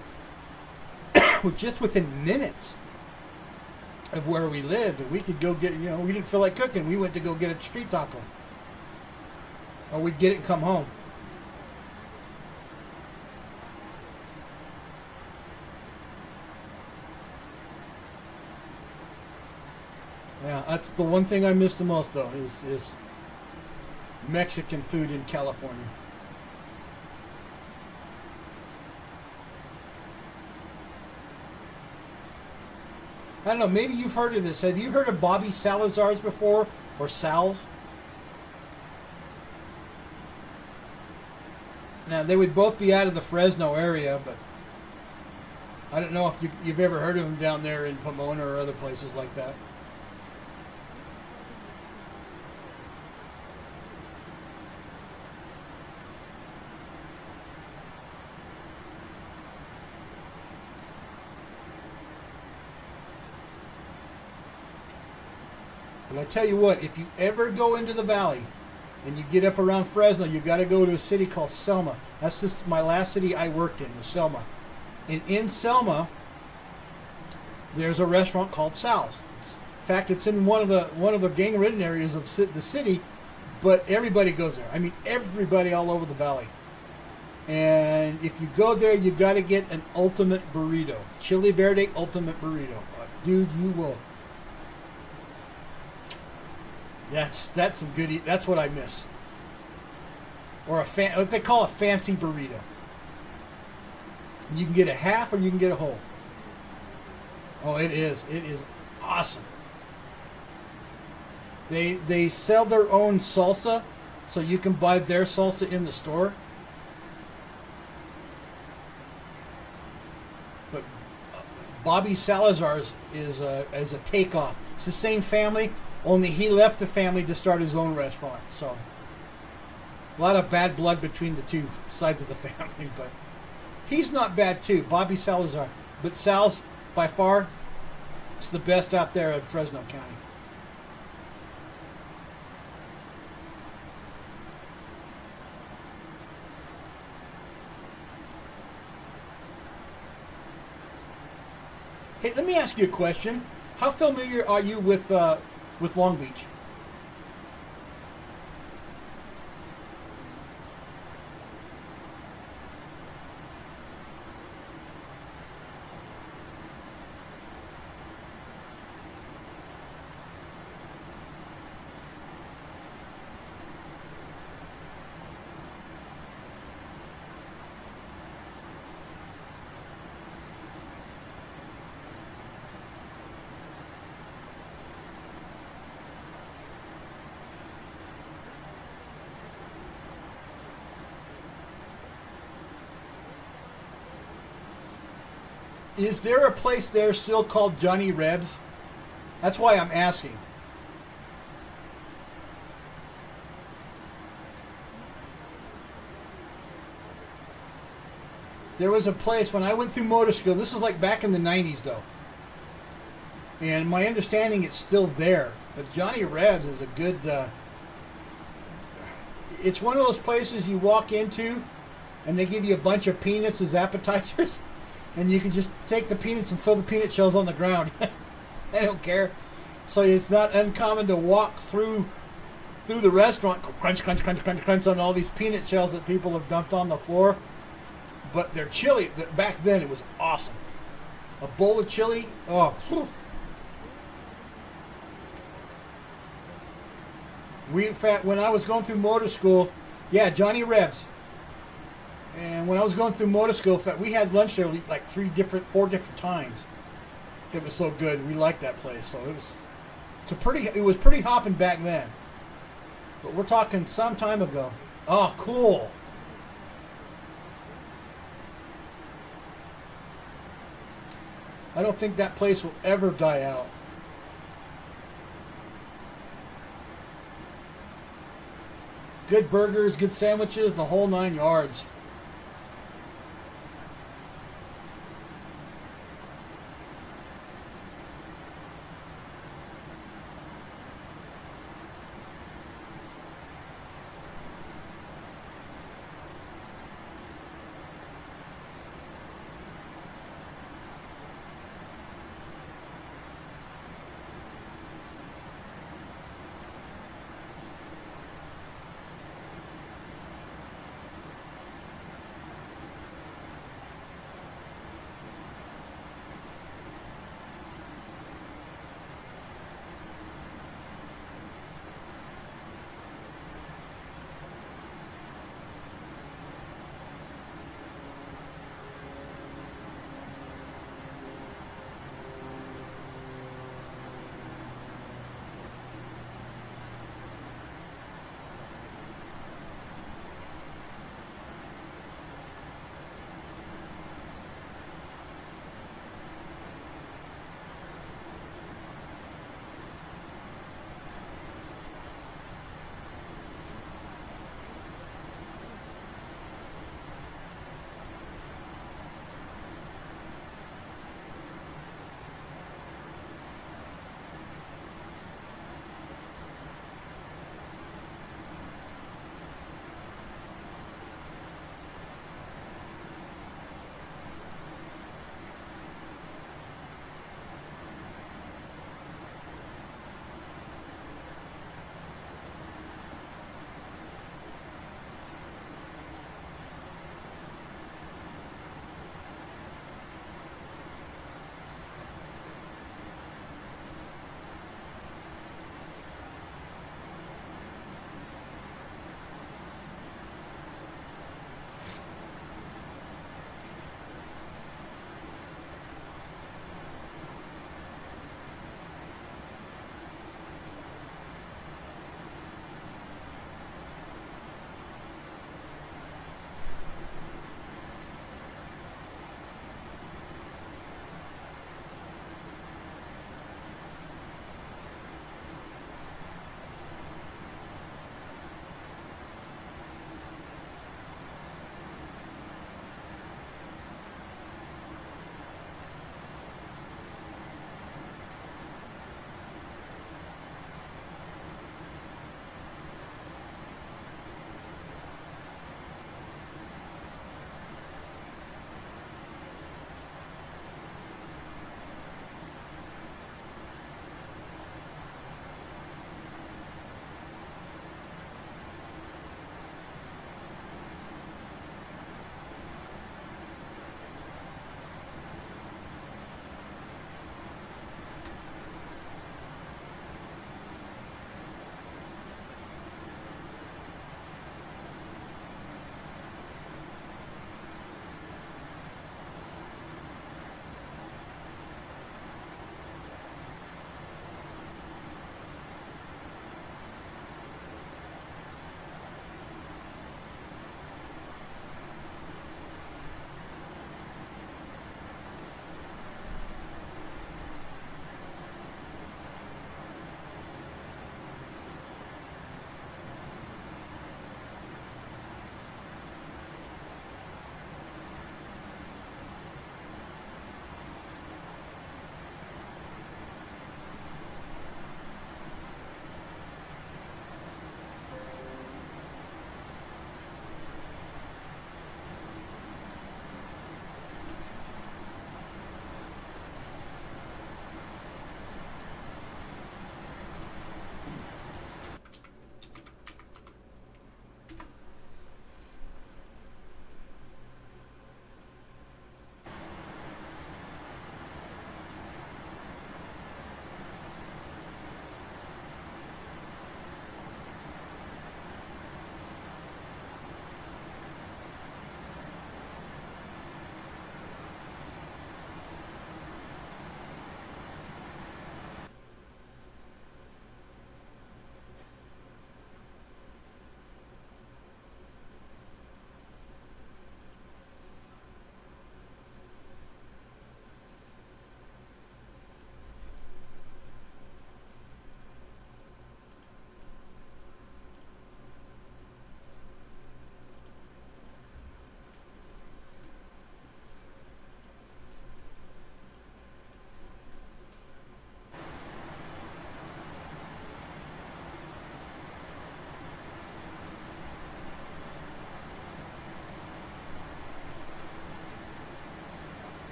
just within minutes of where we lived. And we could go get, we didn't feel like cooking. We went to go get a street taco. Or we'd get it and come home. Yeah, that's the one thing I miss the most, though, is Mexican food in California. I don't know, maybe you've heard of this. Have you heard of Bobby Salazar's before? Or Sal's? Now, they would both be out of the Fresno area, but I don't know if you've ever heard of them down there in Pomona or other places like that. But I tell you what, if you ever go into the valley and you get up around Fresno, you got to go to a city called Selma. That's just my last city I worked in, was Selma. And in Selma, there's a restaurant called Sal's. In fact, it's in one of the gang-ridden areas of the city, but everybody goes there. I mean, everybody all over the valley. And if you go there, you got to get an ultimate burrito, Chili Verde ultimate burrito. Dude, you will. That's some good. That's what I miss. Or what they call a fancy burrito. You can get a half or you can get a whole. Oh, it is. It is awesome. They sell their own salsa, so you can buy their salsa in the store. But Bobby Salazar's is a takeoff. It's the same family, only he left the family to start his own restaurant. So a lot of bad blood between the two sides of the family, but he's not bad too, Bobby Salazar. But Sal's by far, it's the best out there in Fresno County. Hey, let me ask you a question. How familiar are you with Long Beach? Is there a place there still called Johnny Rebs? That's why I'm asking. There was a place when I went through motor school. This was like back in the 90s, though. And my understanding, it's still there. But Johnny Rebs is a good... it's one of those places you walk into, and they give you a bunch of peanuts as appetizers. And you can just take the peanuts and throw the peanut shells on the ground. They don't care. So it's not uncommon to walk through the restaurant, go crunch, crunch, crunch, crunch, crunch on all these peanut shells that people have dumped on the floor. But they're chili. Back then, it was awesome. A bowl of chili. Oh. In fact, when I was going through motor school, yeah, Johnny Rebs. And when I was going through motor school, in fact, we had lunch there like 4 different times. It was so good. We liked that place. So it was pretty hopping back then. But we're talking some time ago. Oh, cool. I don't think that place will ever die out. Good burgers, good sandwiches, the whole 9 yards.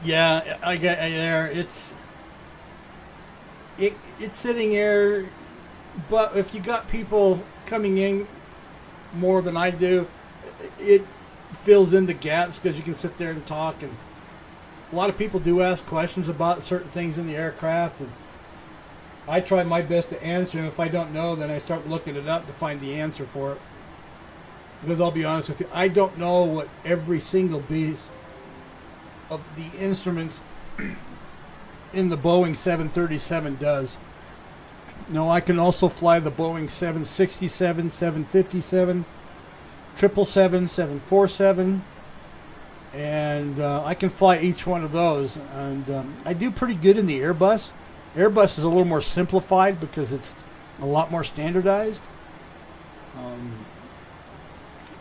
Yeah, I get there. It's sitting there, but if you got people coming in more than I do, it fills in the gaps because you can sit there and talk. And a lot of people do ask questions about certain things in the aircraft, and I try my best to answer them. If I don't know, then I start looking it up to find the answer for it. Because I'll be honest with you, I don't know what every single piece of the instruments in the Boeing 737 does. No, I can also fly the Boeing 767, 757, 777, 747, and I can fly each one of those. And I do pretty good in the Airbus. Airbus is a little more simplified because it's a lot more standardized.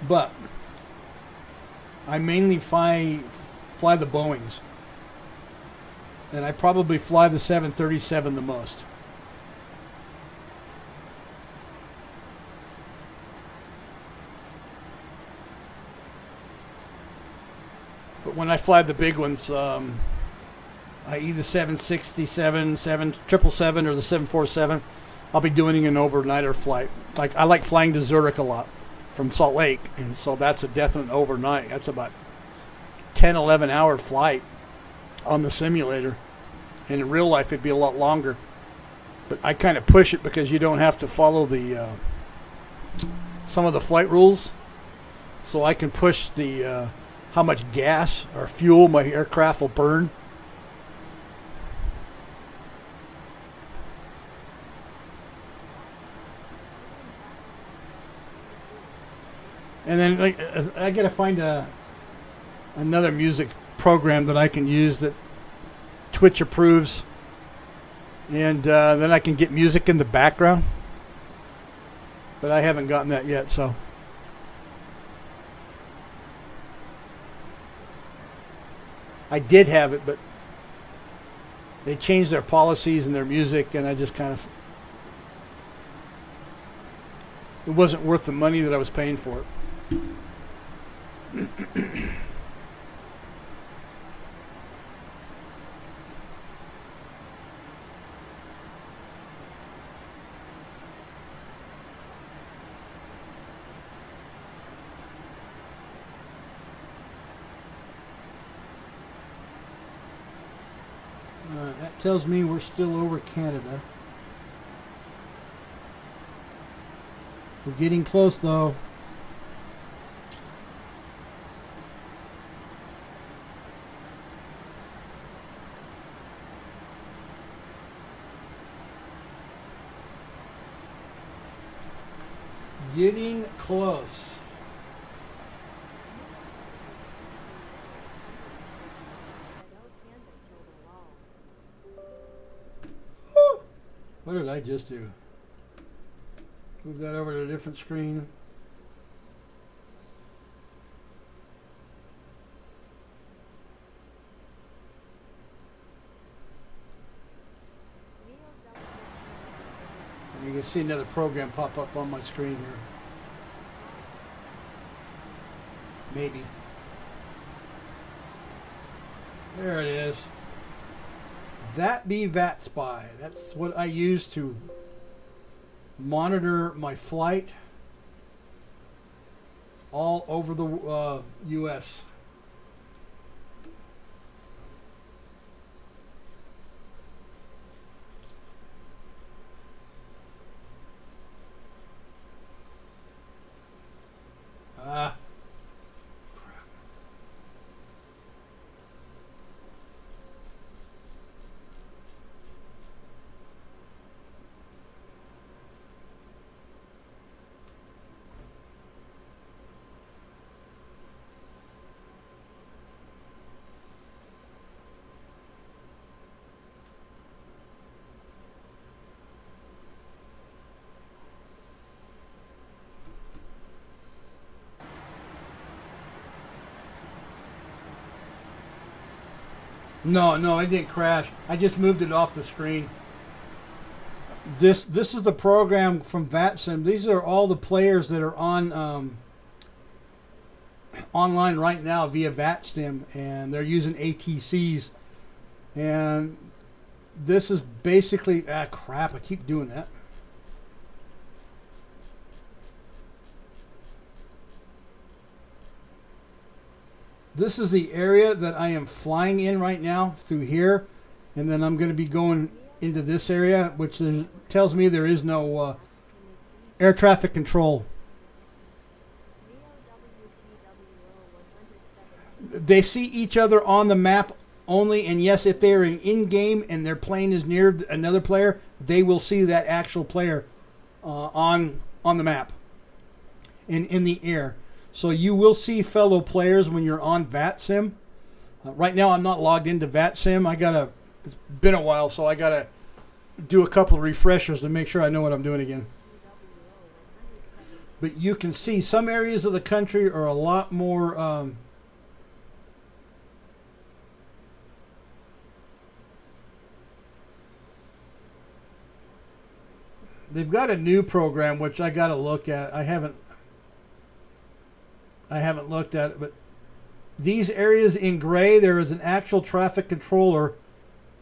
But I mainly fly the Boeings. And I probably fly the 737 the most. But when I fly the big ones, i.e. the 767, 777, or the 747, I'll be doing an overnighter flight. Like I like flying to Zurich a lot from Salt Lake, and so that's a definite overnight. That's about 10, 11 hour flight on the simulator. And in real life, it'd be a lot longer. But I kind of push it because you don't have to follow the some of the flight rules. So I can push the how much gas or fuel my aircraft will burn. And then like, I got to find another music program that I can use that Twitch approves, and then I can get music in the background. But I haven't gotten that yet, so. I did have it, but they changed their policies and their music, and I just kind of. It wasn't worth the money that I was paying for it. That tells me we're still over Canada. We're getting close, though. Getting close. What did I just do? Move that over to a different screen. And you can see another program pop up on my screen here. Maybe. There it is. That be VatSpy. That's what I use to monitor my flight all over the U.S. No, it didn't crash. I just moved it off the screen. This is the program from VatSim. These are all the players that are on online right now via VATSIM, and they're using ATCs. And this is basically crap. I keep doing that. This is the area that I am flying in right now through here, and then I'm going to be going into this area, which tells me there is no air traffic control. They see each other on the map only, and yes, if they are in game and their plane is near another player, they will see that actual player on the map and in the air. So you will see fellow players when you're on VATSIM. Right now, I'm not logged into VATSIM. It's been a while, so I gotta do a couple of refreshers to make sure I know what I'm doing again. But you can see some areas of the country are a lot more. They've got a new program which I got to look at. I haven't looked at it, but these areas in gray, there is an actual traffic controller.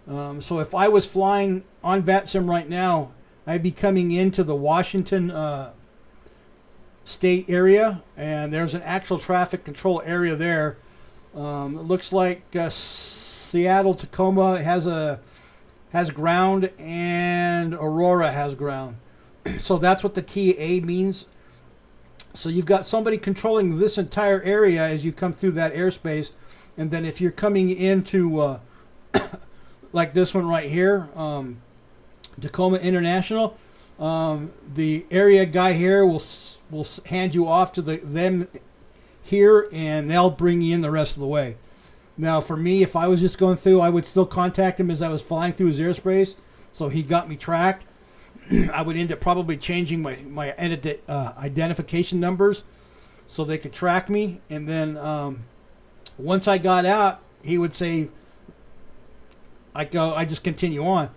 So if I was flying on VATSIM right now, I'd be coming into the Washington state area, and there's an actual traffic control area there. It looks like Seattle, Tacoma has ground, and Aurora has ground. So that's what the TA means. So you've got somebody controlling this entire area as you come through that airspace. And then if you're coming into like this one right here, Tacoma International, the area guy here will hand you off to them here, and they'll bring you in the rest of the way. Now, for me, if I was just going through, I would still contact him as I was flying through his airspace. So he got me tracked. I would end up probably changing my identification numbers so they could track me. And then once I got out, he would say, I just continue on.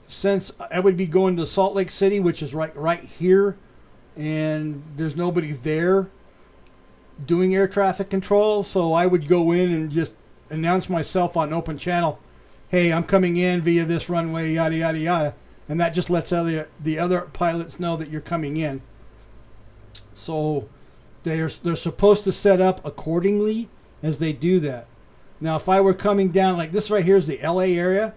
Since I would be going to Salt Lake City, which is right here, and there's nobody there doing air traffic control, so I would go in and just announce myself on open channel, hey, I'm coming in via this runway, yada, yada, yada. And that just lets the other pilots know that you're coming in. So they're supposed to set up accordingly as they do that. Now, if I were coming down, like this right here is the LA area,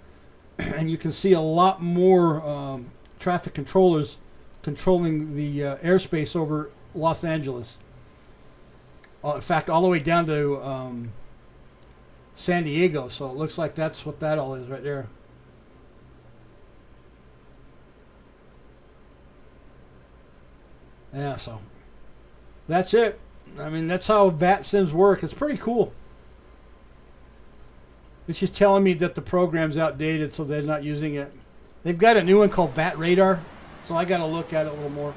and you can see a lot more traffic controllers controlling the airspace over Los Angeles. In fact, all the way down to San Diego. So it looks like that's what that all is right there. Yeah, so that's it. I mean, that's how VATSIMs work. It's pretty cool. It's just telling me that the program's outdated, so they're not using it. They've got a new one called VAT Radar, so I got to look at it a little more.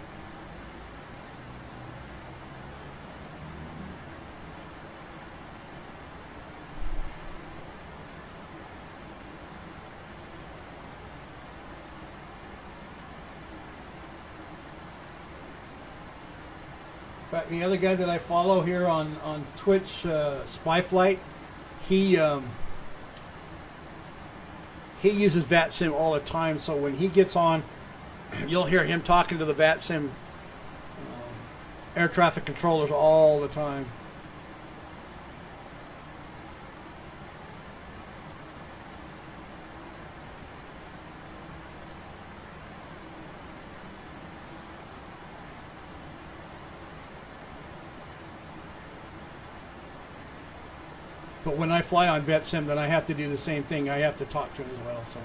In fact, the other guy that I follow here on Twitch, Spyflight, he uses VATSIM all the time. So when he gets on, you'll hear him talking to the VATSIM air traffic controllers all the time. But when I fly on VATSIM, then I have to do the same thing. I have to talk to him as well. So.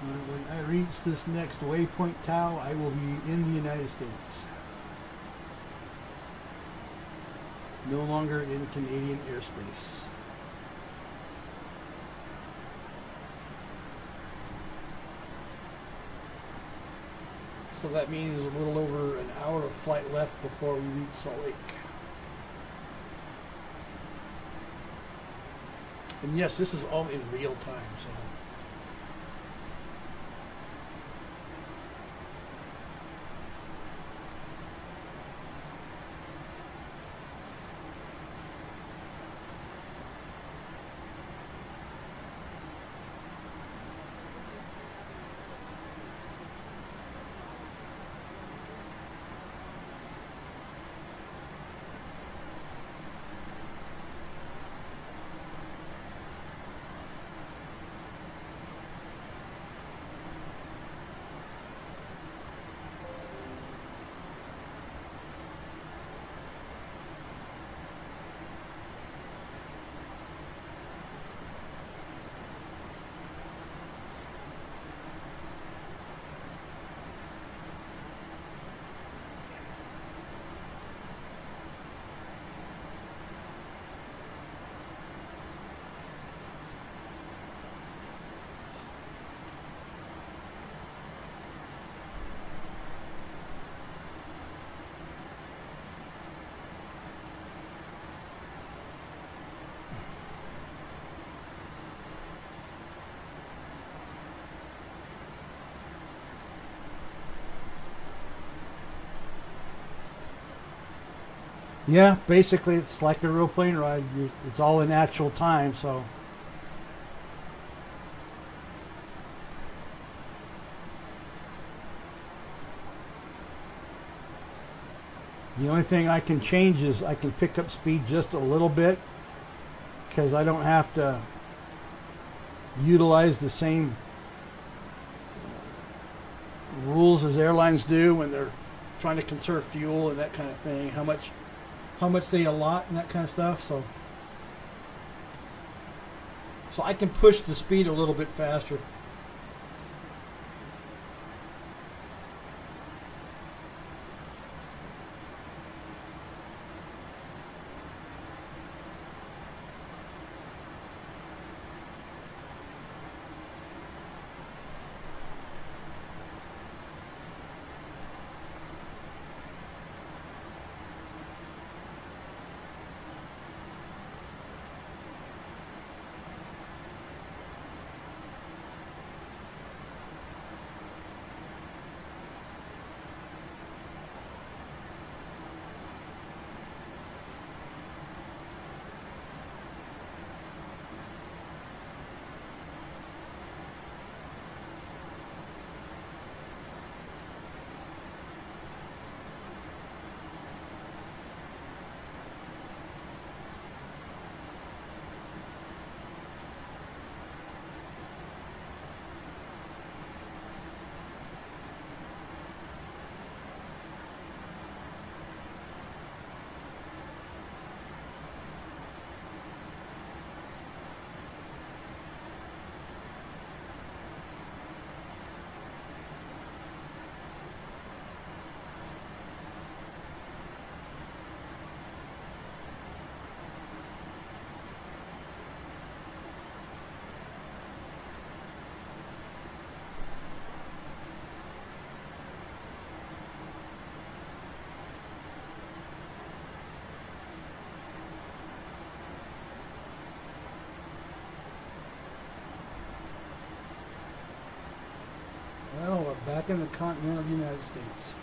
When I reach this next waypoint, Tau, I will be in the United States. No longer in Canadian airspace. So that means a little over an hour of flight left before we reach Salt Lake. And yes, this is all in real time, so. Yeah, basically it's like a real plane ride. It's all in actual time, so. The only thing I can change is I can pick up speed just a little bit because I don't have to utilize the same rules as airlines do when they're trying to conserve fuel and that kind of thing. How much they allot and that kind of stuff. So I can push the speed a little bit faster. back in the continental United States.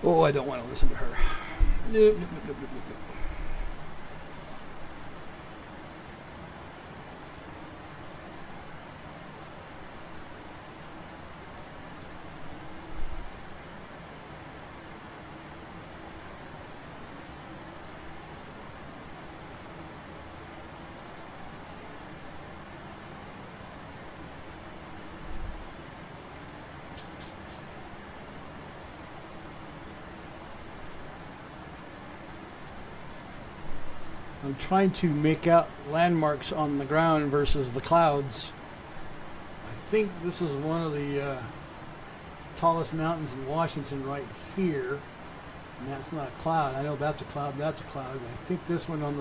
Oh, I don't want to listen to her. Nope, nope, nope, nope, nope, nope. I'm trying to make out landmarks on the ground versus the clouds. I think this is one of the tallest mountains in Washington right here. And that's not a cloud. I know that's a cloud, that's a cloud. But I think this one I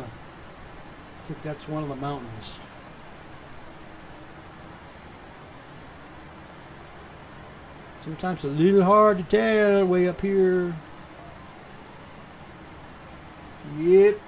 think that's one of the mountains. Sometimes a little hard to tell way up here. Yep.